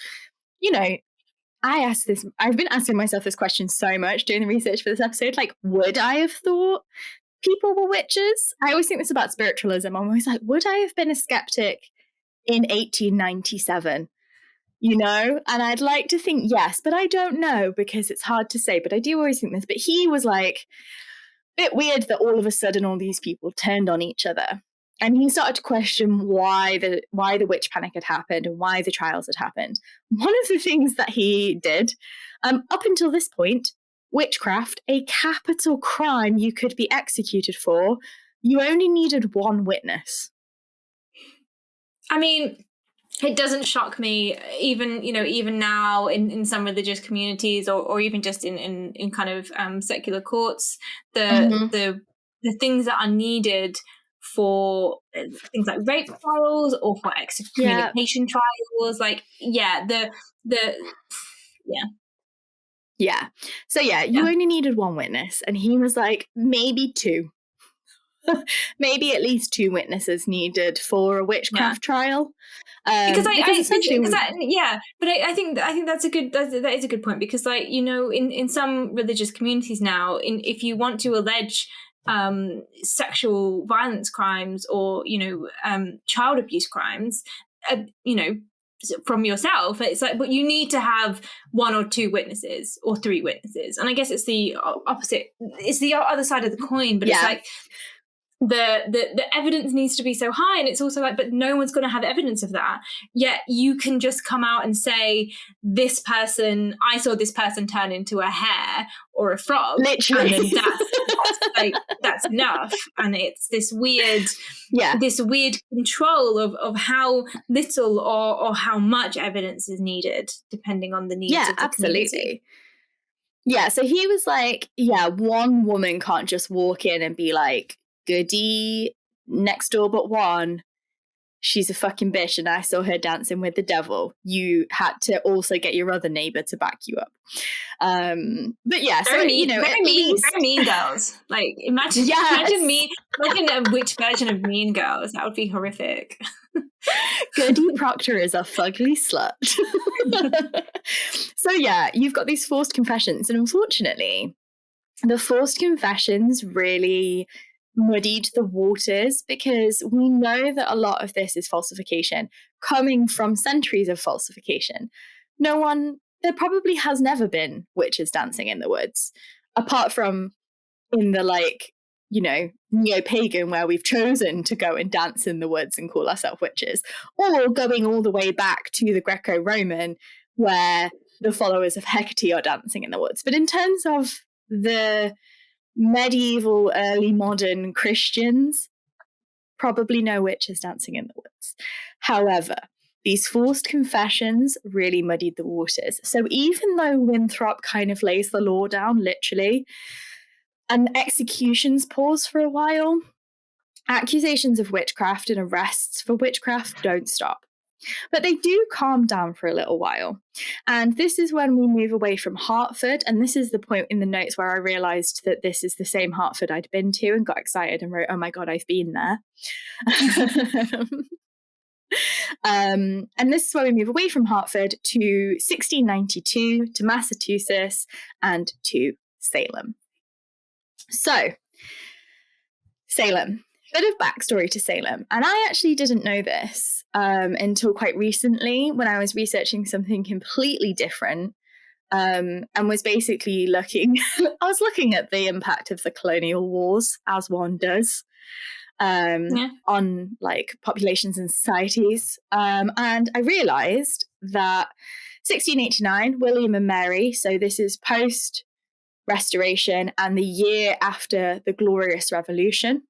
I've been asking myself this question so much doing the research for this episode. Like, would I have thought people were witches? I always think this about spiritualism. I'm always like, would I have been a skeptic in 1897? And I'd like to think yes, but I don't know because it's hard to say. But I do always think this. But he was like, a bit weird that all of a sudden all these people turned on each other. And he started to question why the witch panic had happened and why the trials had happened. One of the things that he did, up until this point, witchcraft, a capital crime you could be executed for, you only needed one witness. I mean, it doesn't shock me, even now in some religious communities or even just in kind of secular courts, the the things that are needed for things like rape trials or for excommunication trials. Like, So you only needed one witness, and he was like, maybe two. Maybe at least two witnesses needed for a witchcraft trial. I think that is a good point, because, like, you know, in some religious communities now, if you want to allege sexual violence crimes or, you know, child abuse crimes, you know, from yourself, it's like, but you need to have one or two witnesses or three witnesses. And I guess it's the opposite, it's the other side of the coin, but it's like the evidence needs to be so high, and it's also like, but no one's going to have evidence of that, yet you can just come out and say, I saw this person turn into a hare or a frog, literally, and then that's enough. And it's this weird control of how little or how much evidence is needed, depending on the needs of the community. So he was like, one woman can't just walk in and be like, goody, next door but one, she's a fucking bitch and I saw her dancing with the devil. You had to also get your other neighbor to back you up. But yeah, so very you know, very mean girls. Like, imagine a witch version of Mean Girls. That would be horrific. Goody Proctor is a fugly slut. So yeah, you've got these forced confessions, and unfortunately, the forced confessions really muddied the waters, because we know that a lot of this is falsification coming from centuries of falsification. There probably has never been witches dancing in the woods, apart from in the, like, you know, neo-pagan, where we've chosen to go and dance in the woods and call ourselves witches, or going all the way back to the Greco-Roman, where the followers of Hecate are dancing in the woods. But in terms of the medieval, early modern Christians, probably no witches dancing in the woods. However, these forced confessions really muddied the waters. So even though Winthrop kind of lays the law down, literally, and executions pause for a while, accusations of witchcraft and arrests for witchcraft don't stop. But they do calm down for a little while. And this is when we move away from Hartford. And this is the point in the notes where I realised that this is the same Hartford I'd been to, and got excited and wrote, oh my God, I've been there. And this is where we move away from Hartford to 1692, to Massachusetts, and to Salem. So, Salem. Bit of backstory to Salem. And I actually didn't know this until quite recently, when I was researching something completely different, and was basically looking at the impact of the colonial wars, as one does, on, like, populations and societies. And I realised that 1689, William and Mary, so this is post-Restoration and the year after the Glorious Revolution.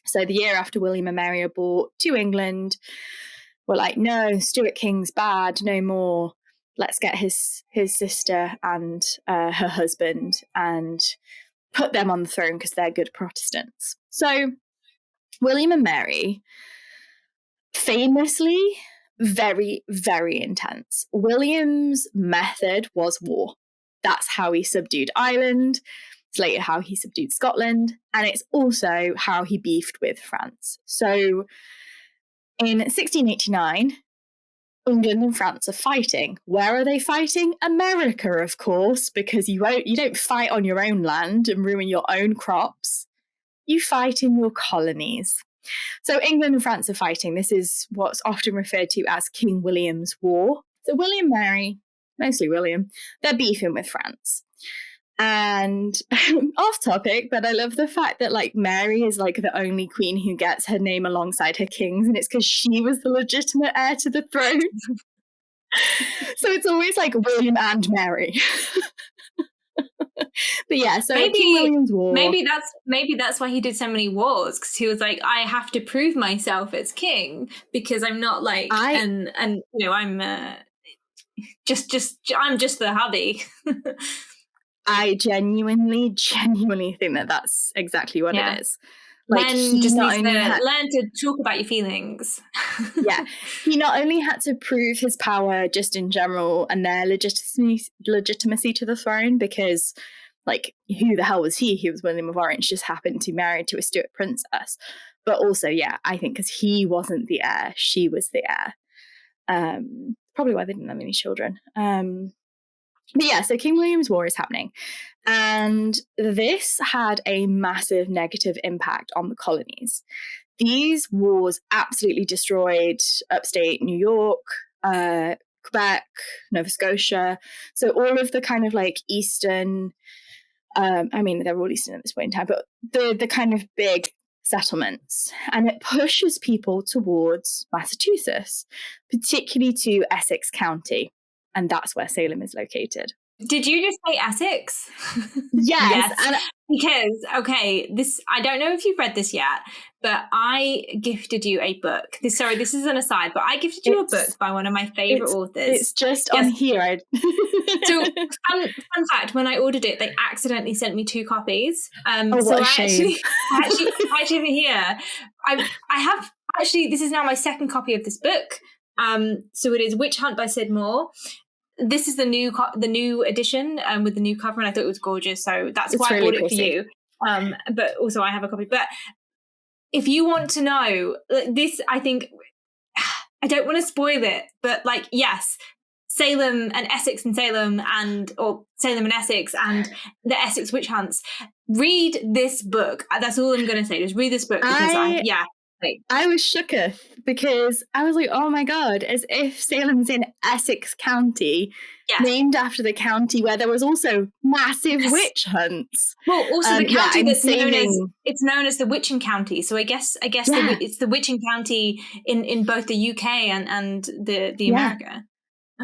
So the year after William and Mary are brought to England, we're like, no, Stuart King's bad, no more. Let's get his sister and her husband and put them on the throne because they're good Protestants. So William and Mary, famously, very, very intense. William's method was war. That's how he subdued Ireland. It's later how he subdued Scotland, and it's also how he beefed with France. So in 1689, England and France are fighting. Where are they fighting? America, of course, because you don't fight on your own land and ruin your own crops. You fight in your colonies. So England and France are fighting. This is what's often referred to as King William's War. So William and Mary, mostly William, they're beefing with France. And off topic, but I love the fact that, like, Mary is, like, the only queen who gets her name alongside her kings, and it's because she was the legitimate heir to the throne. So it's always like William and Mary. But yeah, so King William's War. Maybe that's why he did so many wars, because he was like, I have to prove myself as king, because I'm not like and you know, I'm just the hubby. I genuinely think that that's exactly what it is. Like, men just need to learn to talk about your feelings. Yeah, he not only had to prove his power just in general and their legitimacy to the throne, because, like, who the hell was he? He was William of Orange, just happened to be married to a Stuart princess. But also, yeah, I think because he wasn't the heir, she was the heir. Probably why they didn't have any children. But yeah, so King William's War is happening. And this had a massive negative impact on the colonies. These wars absolutely destroyed upstate New York, Quebec, Nova Scotia. So all of the kind of like eastern, I mean, they're all eastern at this point in time, but the kind of big settlements. And it pushes people towards Massachusetts, particularly to Essex County. And that's where Salem is located. Did you just say Essex? Yes. And because, okay, I don't know if you've read this yet, but I gifted you a book. This is an aside, but I gifted you a book by one of my favourite authors. It's just on here. So, fun fact, when I ordered it, they accidentally sent me 2 copies. What a shame. Actually over here, I have, actually, this is now my 2nd copy of this book. So it is Witch Hunt by Sid Moore. This is the new edition with the new cover, and I thought it was gorgeous, so that's why I bought it for you. But also I have a copy. But if you want to know this, I think I don't want to spoil it, but like, yes, Salem and Essex and Salem, or Salem and Essex and the Essex witch hunts. Read this book. That's all I'm going to say. Just read this book because I was shooketh because I was like, oh my God, as if Salem's in Essex County, named after the county where there was also massive witch hunts. Well, also the county that's known as the Witching County. So I guess it's the Witching County in both the UK and the America.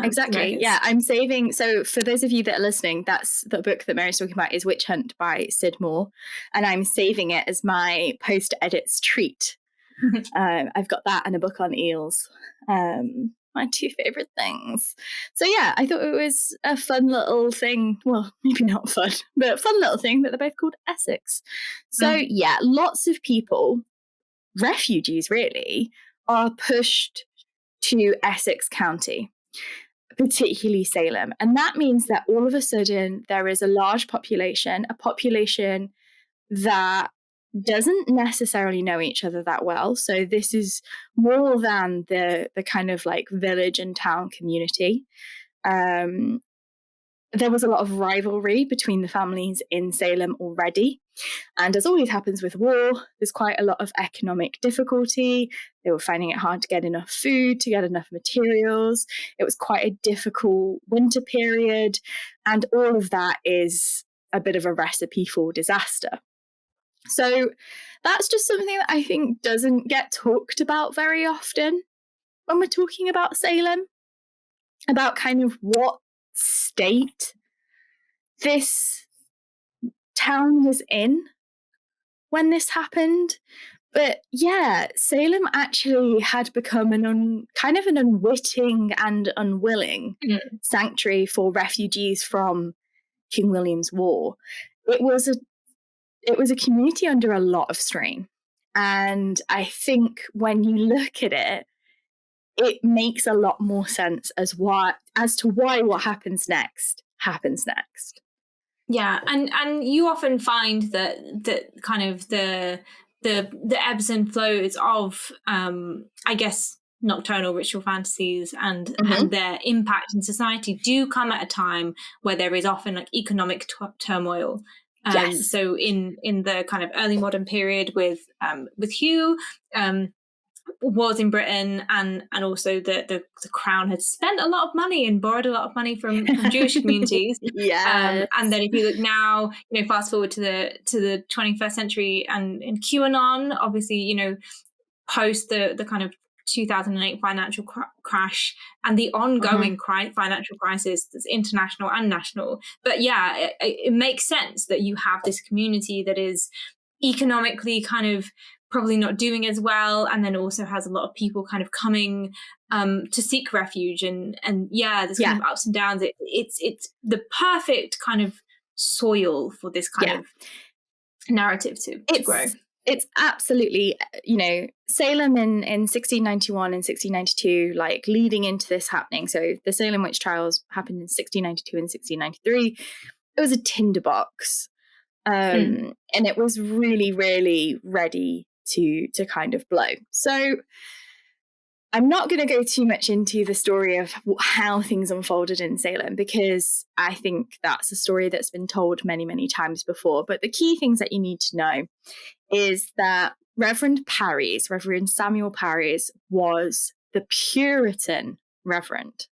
Exactly. Yeah, I'm saving. So for those of you that are listening, that's the book that Mary's talking about is Witch Hunt by Sid Moore. And I'm saving it as my post-edits treat. I've got that and a book on eels. My 2 favorite things. So yeah, I thought it was a fun little thing. Well, maybe not fun, but a fun little thing that they're both called Essex. So yeah, lots of people, refugees really, are pushed to Essex County, particularly Salem. And that means that all of a sudden there is a large population, that doesn't necessarily know each other that well. So this is more than the kind of like village and town community. There was a lot of rivalry between the families in Salem already. And as always happens with war, there's quite a lot of economic difficulty. They were finding it hard to get enough food, to get enough materials. It was quite a difficult winter period. And all of that is a bit of a recipe for disaster. So that's just something that I think doesn't get talked about very often when we're talking about Salem, about kind of what state this town was in when this happened. But yeah, Salem actually had become kind of an unwitting and unwilling sanctuary for refugees from King William's War. It was a community under a lot of strain. And I think when you look at it, it makes a lot more sense as to why what happens next. Yeah, and you often find that kind of the ebbs and flows of I guess nocturnal ritual fantasies and their impact in society do come at a time where there is often like economic turmoil. So in the kind of early modern period with Hugh, wars in Britain, and also the crown had spent a lot of money and borrowed a lot of money from Jewish communities. And then if you look now, fast forward to the 21st century and in QAnon, obviously, post the kind of 2008 financial crash and the ongoing financial crisis that's international and national. But yeah, it makes sense that you have this community that is economically kind of probably not doing as well, and then also has a lot of people kind of coming to seek refuge, and there's kind of ups and downs. It's the perfect kind of soil for this kind of narrative to grow. It's absolutely, Salem in 1691 and 1692, like leading into this happening. So the Salem witch trials happened in 1692 and 1693. It was a tinderbox. And it was really, really ready to kind of blow. So I'm not going to go too much into the story of how things unfolded in Salem, because I think that's a story that's been told many, many times before. But the key things that you need to know is that Reverend Samuel Parries, was the Puritan Reverend.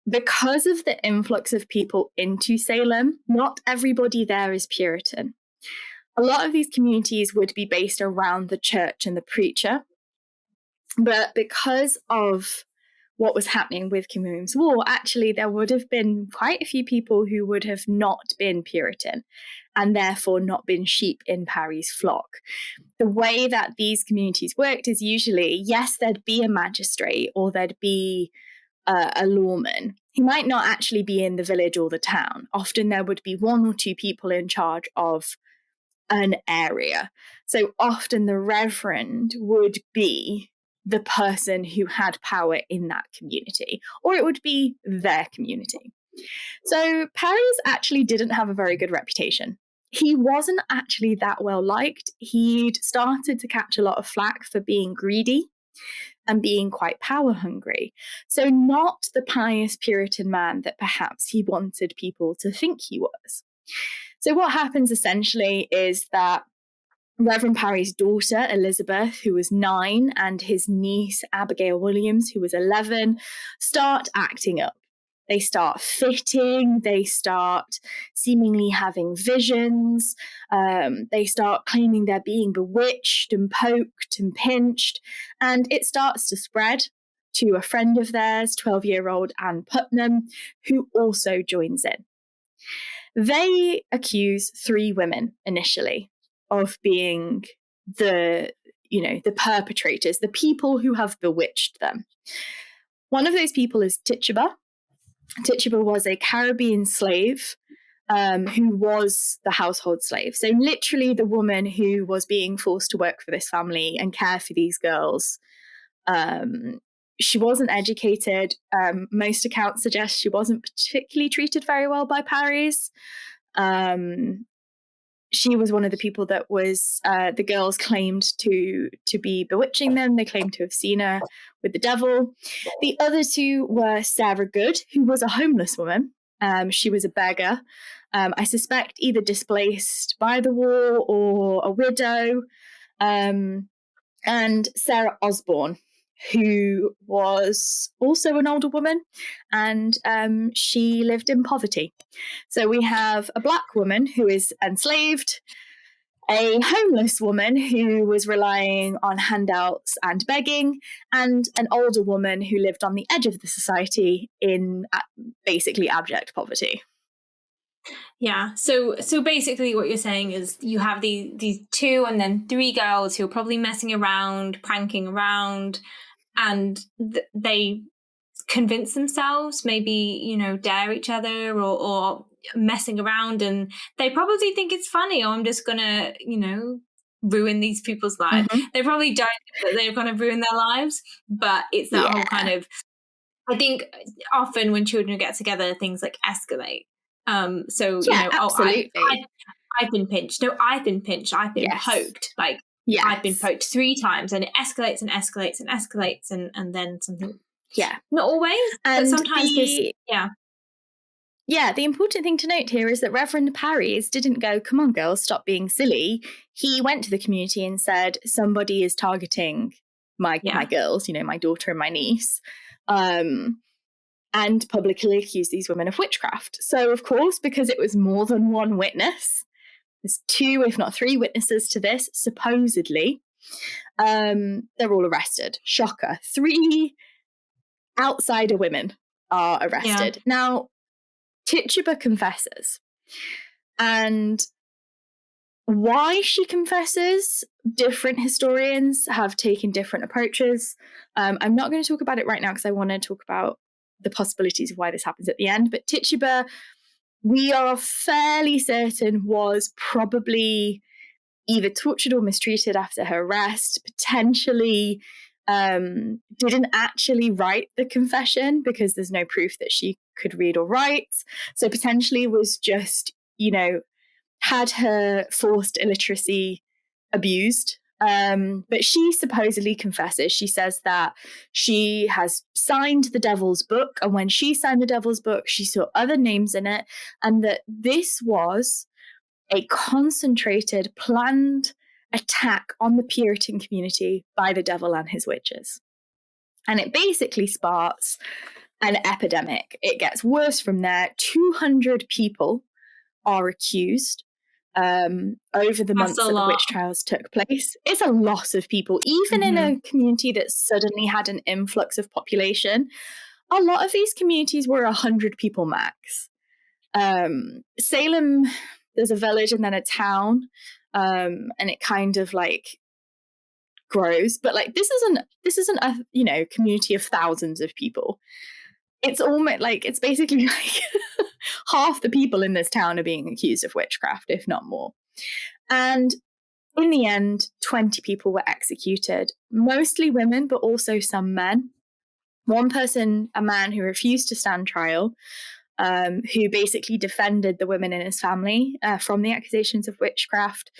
Because of the influx of people into Salem, not everybody there is Puritan. A lot of these communities would be based around the church and the preacher. But because of what was happening with King William's War, actually there would have been quite a few people who would have not been Puritan and therefore not been sheep in Parry's flock. The way that these communities worked is usually, yes, there'd be a magistrate or there'd be a lawman. He might not actually be in the village or the town. Often there would be one or two people in charge of an area. So often the reverend would be the person who had power in that community, or it would be their community. So Parries actually didn't have a very good reputation. He wasn't actually that well liked. He'd started to catch a lot of flack for being greedy and being quite power hungry. So not the pious Puritan man that perhaps he wanted people to think he was. So what happens essentially is that Reverend Parry's daughter, Elizabeth, who was 9, and his niece, Abigail Williams, who was 11, start acting up. They start fitting, they start seemingly having visions, they start claiming they're being bewitched and poked and pinched, and it starts to spread to a friend of theirs, 12-year-old Anne Putnam, who also joins in. They accuse 3 women initially of being the perpetrators, the people who have bewitched them. One of those people is Tituba. Tituba was a Caribbean slave who was the household slave. So literally the woman who was being forced to work for this family and care for these girls. She wasn't educated. Most accounts suggest she wasn't particularly treated very well by Parries. She was one of the people that was, the girls claimed to be bewitching them. They claimed to have seen her with the devil. The other 2 were Sarah Good, who was a homeless woman. She was a beggar. I suspect either displaced by the war or a widow. And Sarah Osborne, who was also an older woman, and she lived in poverty. So we have a Black woman who is enslaved, a homeless woman who was relying on handouts and begging, and an older woman who lived on the edge of the society in basically abject poverty. Yeah. So basically what you're saying is you have these 2 and then 3 girls who are probably messing around, pranking around, and they convince themselves, maybe, dare each other or messing around, and they probably think it's funny, or I'm just gonna, ruin these people's lives. Mm-hmm. They probably don't think that they're gonna ruin their lives, but it's that whole kind of, I think often when children get together, things like escalate. Absolutely. I've been pinched. No, I've been pinched. I've been poked. Like, I've been poked 3 times, and it escalates and escalates and escalates, and then something. Yeah. Not always, and but sometimes the important thing to note here is that Reverend Parries didn't go, come on, girls, stop being silly. He went to the community and said, somebody is targeting my girls, my daughter and my niece. And publicly accused these women of witchcraft. So, of course, because it was more than one witness, there's 2, if not 3 witnesses to this, supposedly, they're all arrested. Shocker. 3 outsider women are arrested. Yeah. Now, Tituba confesses. And why she confesses, different historians have taken different approaches. I'm not going to talk about it right now because I want to talk about the possibilities of why this happens at the end. But Tituba we are fairly certain was probably either tortured or mistreated after her arrest, potentially didn't actually write the confession because there's no proof that she could read or write. So potentially was just, had her forced illiteracy abused. But she supposedly confesses. She says that she has signed the Devil's Book, and when she signed the Devil's Book, she saw other names in it, and that this was a concentrated, planned attack on the Puritan community by the devil and his witches. And it basically sparks an epidemic. It gets worse from there. 200 people are accused over the months that the witch trials took place. It's a lot of people, even in a community that suddenly had an influx of population. A lot of these communities were 100 people max. Salem, there's a village and then a town, and it kind of like grows. But like this isn't a community of thousands of people. It's almost like it's basically like half the people in this town are being accused of witchcraft, if not more. And in the end, 20 people were executed, mostly women, but also some men. One person, a man who refused to stand trial, who basically defended the women in his family from the accusations of witchcraft,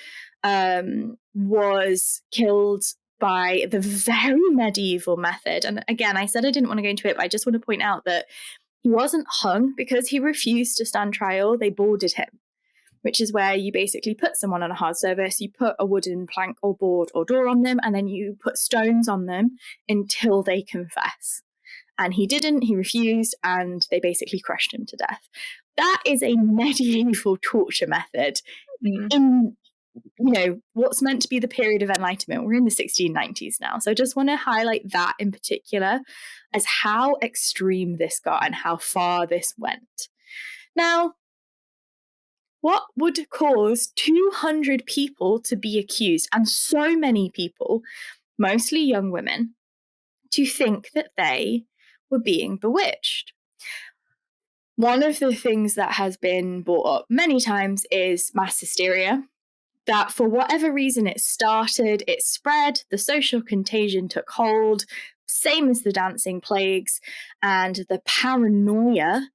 was killed by the very medieval method. And again, I said I didn't want to go into it, but I just want to point out that he wasn't hung because he refused to stand trial. They boarded him, which is where you basically put someone on a hard service, you put a wooden plank or board or door on them, and then you put stones on them until they confess. And he didn't, he refused, and they basically crushed him to death. That is a medieval torture method in what's meant to be the period of enlightenment. We're in the 1690s now. So I just want to highlight that in particular as how extreme this got and how far this went. Now, what would cause 200 people to be accused, and so many people, mostly young women, to think that they were being bewitched? One of the things that has been brought up many times is mass hysteria. That for whatever reason it started, it spread, the social contagion took hold, same as the dancing plagues, and the paranoia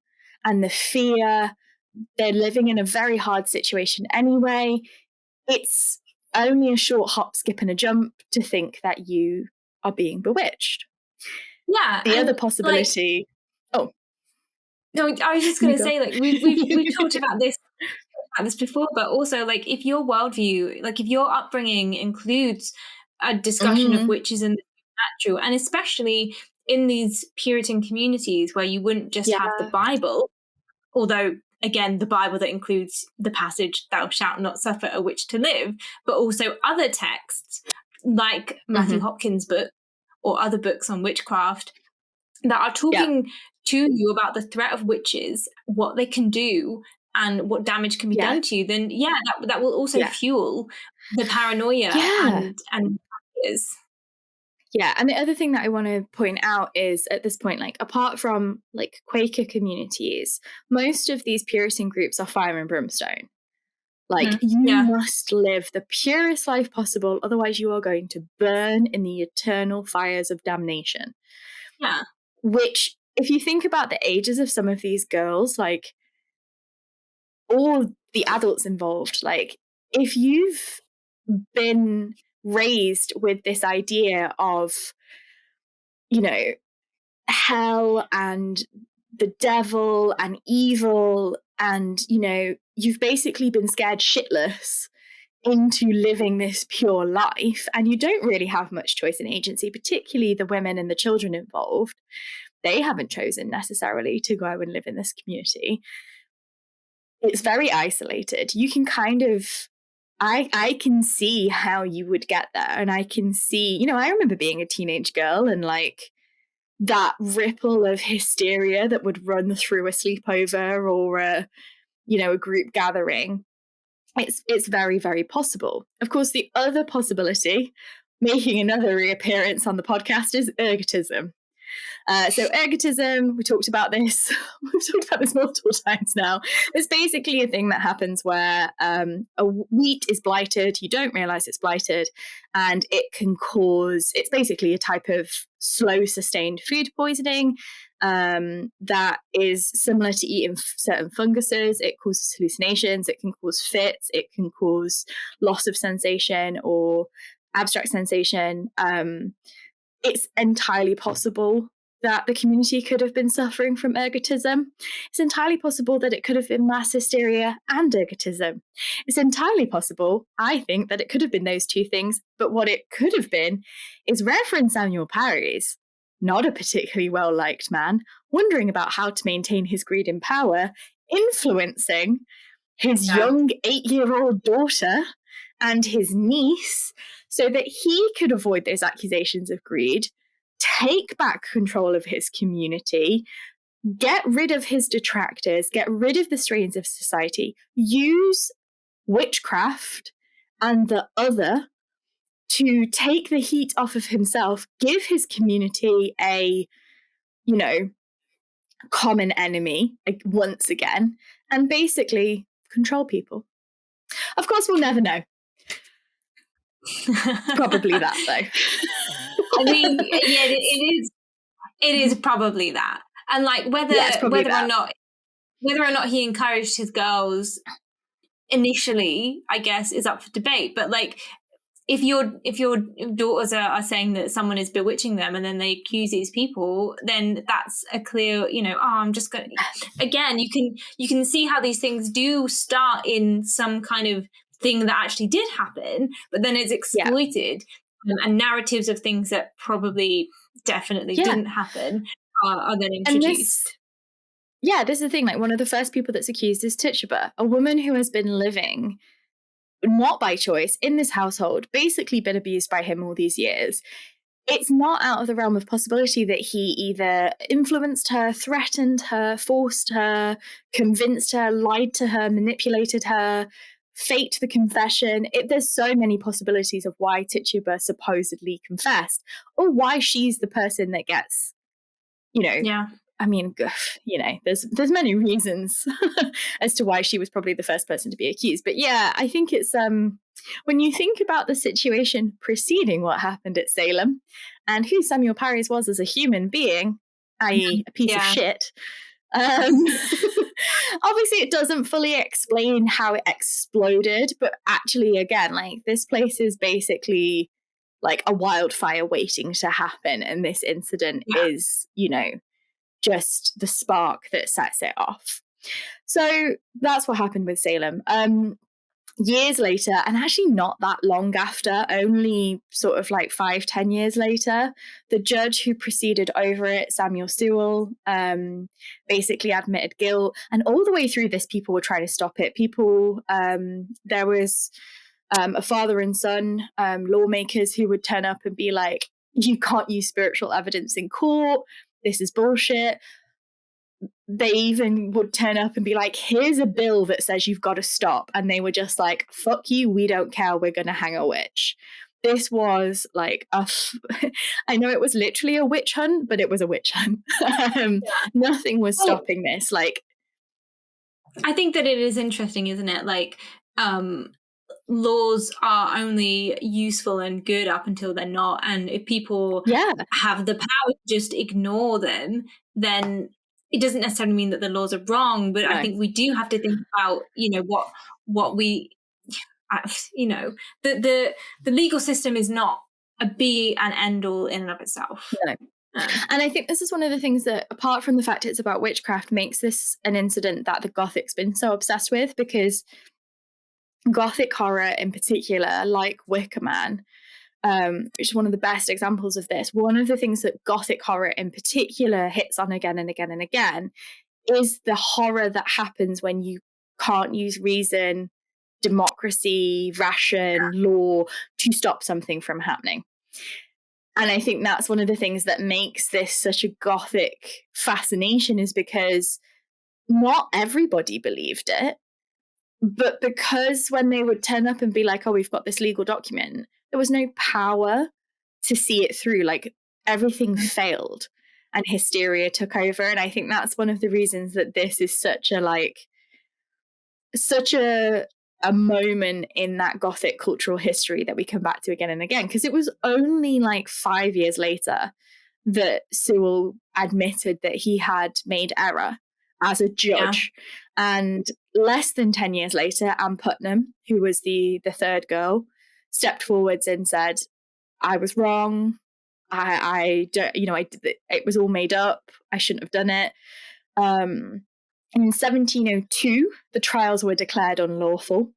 and the fear, they're living in a very hard situation anyway. It's only a short hop, skip, and a jump to think that you are being bewitched. Yeah. The other possibility... No, I was just going to say, like, we've talked about this before, but also, like, if your worldview, like, if your upbringing includes a discussion of witches and the supernatural, and especially in these Puritan communities where you wouldn't just have the Bible, although, again, the Bible that includes the passage, thou shalt not suffer a witch to live, but also other texts like Matthew Hopkins' book or other books on witchcraft that are talking to you about the threat of witches, what they can do, and what damage can be done to you, then that will also fuel the paranoia and fears. Yeah, and the other thing that I want to point out is at this point, like, apart from like Quaker communities, most of these Puritan groups are fire and brimstone. Like, you must live the purest life possible, otherwise you are going to burn in the eternal fires of damnation. Yeah. Which, if you think about the ages of some of these girls, like, all the adults involved, like, if you've been raised with this idea of, hell and the devil and evil, and, you've basically been scared shitless into living this pure life, and you don't really have much choice and agency, particularly the women and the children involved. They haven't chosen necessarily to go and live in this community. It's very isolated. You can kind of, I can see how you would get there. And I can see, I remember being a teenage girl and like that ripple of hysteria that would run through a sleepover or a group gathering. It's very, very possible. Of course, the other possibility, making another reappearance on the podcast, is ergotism. So ergotism, we talked about this. We've talked about this multiple times now. It's basically a thing that happens where a wheat is blighted. You don't realize it's blighted, and it can cause. It's basically a type of slow, sustained food poisoning that is similar to eating certain funguses. It causes hallucinations. It can cause fits. It can cause loss of sensation or abstract sensation. It's entirely possible that the community could have been suffering from ergotism. It's entirely possible that it could have been mass hysteria and ergotism. It's entirely possible, I think, that it could have been those two things, but what it could have been is Reverend Samuel Parry's, not a particularly well-liked man, wondering about how to maintain his greed in power, influencing his young 8-year-old daughter and his niece so that he could avoid those accusations of greed, take back control of his community, get rid of his detractors, get rid of the strains of society, use witchcraft and the other to take the heat off of himself, give his community a, common enemy once again, and basically control people. Of course, we'll never know. Probably that, though. I mean, yeah, it is probably that. And like whether or not he encouraged his girls initially, I guess, is up for debate. But like if your daughters are saying that someone is bewitching them and then they accuse these people, then that's a clear, I'm just going to, again, you can see how these things do start in some kind of thing that actually did happen, but then it's exploited. And narratives of things that probably definitely didn't happen are then introduced. This is the thing. Like, one of the first people that's accused is Tituba, a woman who has been living, not by choice, in this household, basically been abused by him all these years. It's not out of the realm of possibility that he either influenced her, threatened her, forced her, convinced her, lied to her, manipulated her, faked the confession. There's so many possibilities of why Tituba supposedly confessed, or why she's the person that gets, I mean, there's many reasons as to why she was probably the first person to be accused. But yeah, I think it's when you think about the situation preceding what happened at Salem and who Samuel Parry's was as a human being, i.e. a piece of shit, obviously it doesn't fully explain how it exploded, but actually, again, like, this place is basically like a wildfire waiting to happen, and this incident is, just the spark that sets it off. So that's what happened with Salem. Years later, and actually not that long after, only sort of like 5-10 years later, the judge who proceeded over it, Samuel Sewell, basically admitted guilt. And all the way through this, people were trying to stop it. There was a father and son, lawmakers who would turn up and be like, you can't use spiritual evidence in court. This is bullshit. They even would turn up and be like, here's a bill that says you've got to stop. And they were just like, fuck you, we don't care, we're going to hang a witch. This was like I know it was literally a witch hunt, but it was a witch hunt. Nothing was stopping this. Like, I think that it is interesting, isn't it? Like, laws are only useful and good up until they're not. And if people have the power to just ignore them, then it doesn't necessarily mean that the laws are wrong. But I think we do have to think about, what we, the legal system is not a be and end all in and of itself. No. And I think this is one of the things that, apart from the fact it's about witchcraft, makes this an incident that the Gothic's been so obsessed with, because Gothic horror in particular, like Wicker Man, which is one of the best examples of this, one of the things that Gothic horror in particular hits on again and again and again is the horror that happens when you can't use reason, democracy, ration, law to stop something from happening. And I think that's one of the things that makes this such a Gothic fascination, is because not everybody believed it. But because when they would turn up and be like, oh, we've got this legal document, there was no power to see it through. Like, everything failed. and hysteria took over. And I think that's one of the reasons that this is such a moment in that Gothic cultural history that we come back to again and again, because it was only like 5 years later that Sewell admitted that he had made error as a judge. Yeah. And less than 10 years later, Anne Putnam, who was the third girl, stepped forwards and said, I was wrong. I don't, it was all made up. I shouldn't have done it. In 1702, the trials were declared unlawful,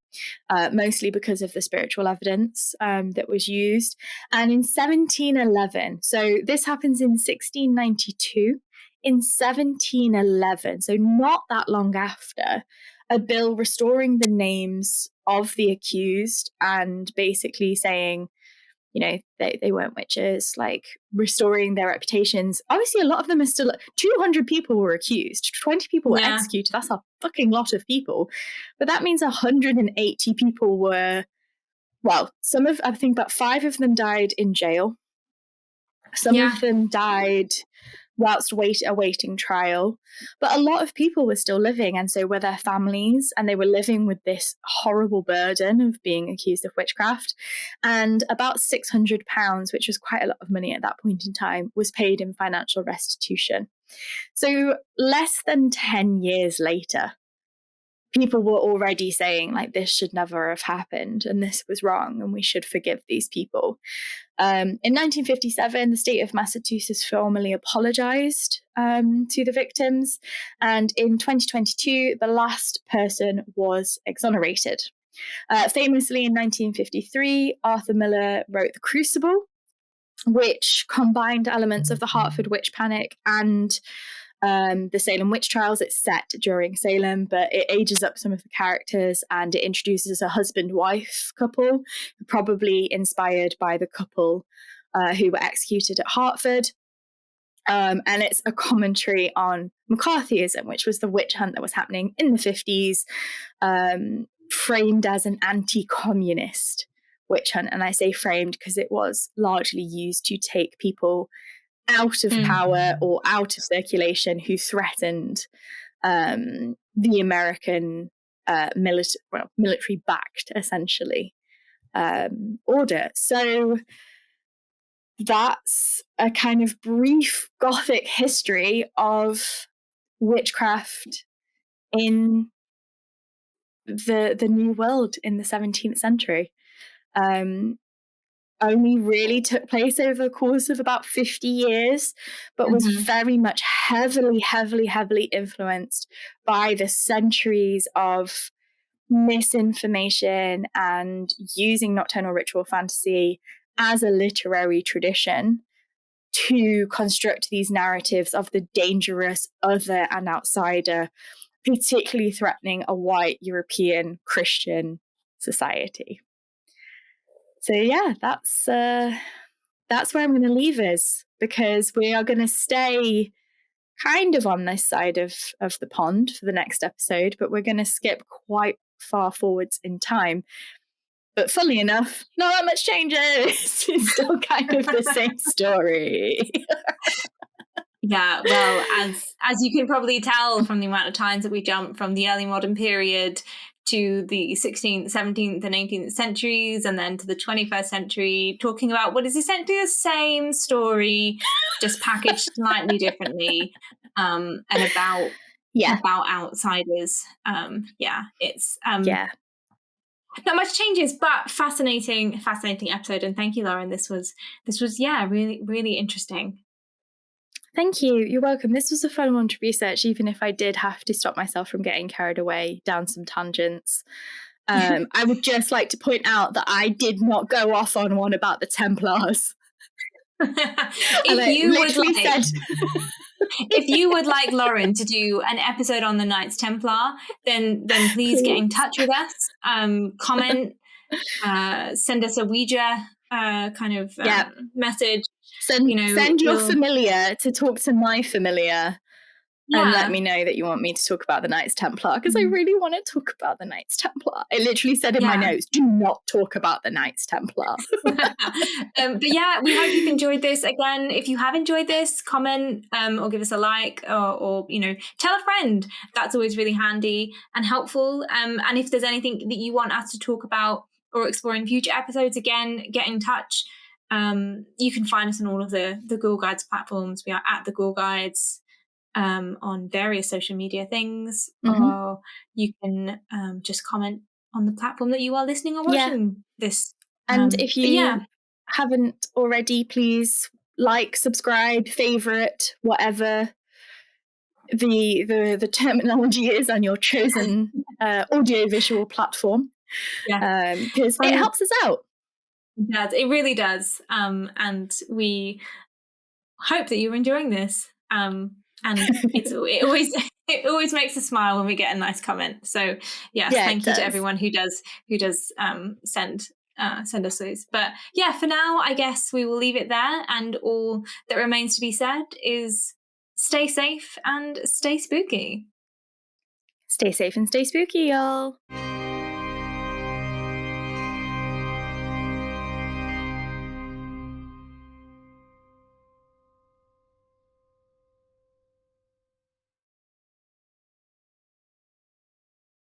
mostly because of the spiritual evidence that was used. And in 1711, so this happens in 1692, in 1711, so not that long after, a bill restoring the names of the accused and basically saying, they weren't witches, like restoring their reputations. Obviously, a lot of them are still, 200 people were accused, 20 people were executed. That's a fucking lot of people. But that means 180 people were, I think about 5 of them died in jail. Some of them died whilst awaiting trial. But a lot of people were still living, and so were their families, and they were living with this horrible burden of being accused of witchcraft. And about £600, which was quite a lot of money at that point in time, was paid in financial restitution. So less than 10 years later, people were already saying, like, this should never have happened, and this was wrong, and we should forgive these people. In 1957, the state of Massachusetts formally apologized to the victims. And in 2022, the last person was exonerated. Famously, in 1953, Arthur Miller wrote The Crucible, which combined elements of the Hartford witch panic and the Salem witch trials. It's set during Salem, but it ages up some of the characters, and it introduces a husband-wife couple, probably inspired by the couple who were executed at Hartford. And it's a commentary on McCarthyism, which was the witch hunt that was happening in the 50s, framed as an anti-communist witch hunt. And I say framed because it was largely used to take people out of power or out of circulation who threatened the American military-backed, essentially, order. So that's a kind of brief Gothic history of witchcraft in the New World in the 17th century. Only really took place over the course of about 50 years, but was very much heavily influenced by the centuries of misinformation and using nocturnal ritual fantasy as a literary tradition to construct these narratives of the dangerous other and outsider, particularly threatening a white European Christian society. So yeah, that's where I'm going to leave us, because we are going to stay kind of on this side of the pond for the next episode, but we're going to skip quite far forwards in time. But funnily enough, not that much changes. It's still kind of the same story. Yeah, well, as you can probably tell from the amount of times that we jump from the early modern period to the 16th, 17th and 18th centuries, and then to the 21st century, talking about what is essentially the same story, just packaged slightly differently, and about outsiders. It's not much changes, but fascinating episode. And thank you, Lauren. This was really, really interesting. Thank you. You're welcome. This was a fun one to research, even if I did have to stop myself from getting carried away down some tangents. I would just like to point out that I did not go off on one about the Templars. If you would like Lauren to do an episode on the Knights Templar, then please get in touch with us. Comment, send us a Ouija message. Send your familiar to talk to my familiar. And let me know that you want me to talk about the Knights Templar, because I really want to talk about the Knights Templar. I literally said in my notes, do not talk about the Knights Templar. But yeah, we hope you've enjoyed this. Again, if you have enjoyed this, comment or give us a like, or tell a friend. That's always really handy and helpful. And if there's anything that you want us to talk about or explore in future episodes, again, get in touch. You can find us on all of the Ghoul Guides platforms. We are at the Ghoul Guides on various social media things, or you can just comment on the platform that you are listening or watching this. And if you haven't already, please like, subscribe, favorite, whatever the terminology is on your chosen audiovisual platform, because it helps us out. It really does. And we hope that you're enjoying this. And it always makes us smile when we get a nice comment. So thank you to everyone who does send us those. But for now, I guess we will leave it there, and all that remains to be said is stay safe and stay spooky. Stay safe and stay spooky, y'all.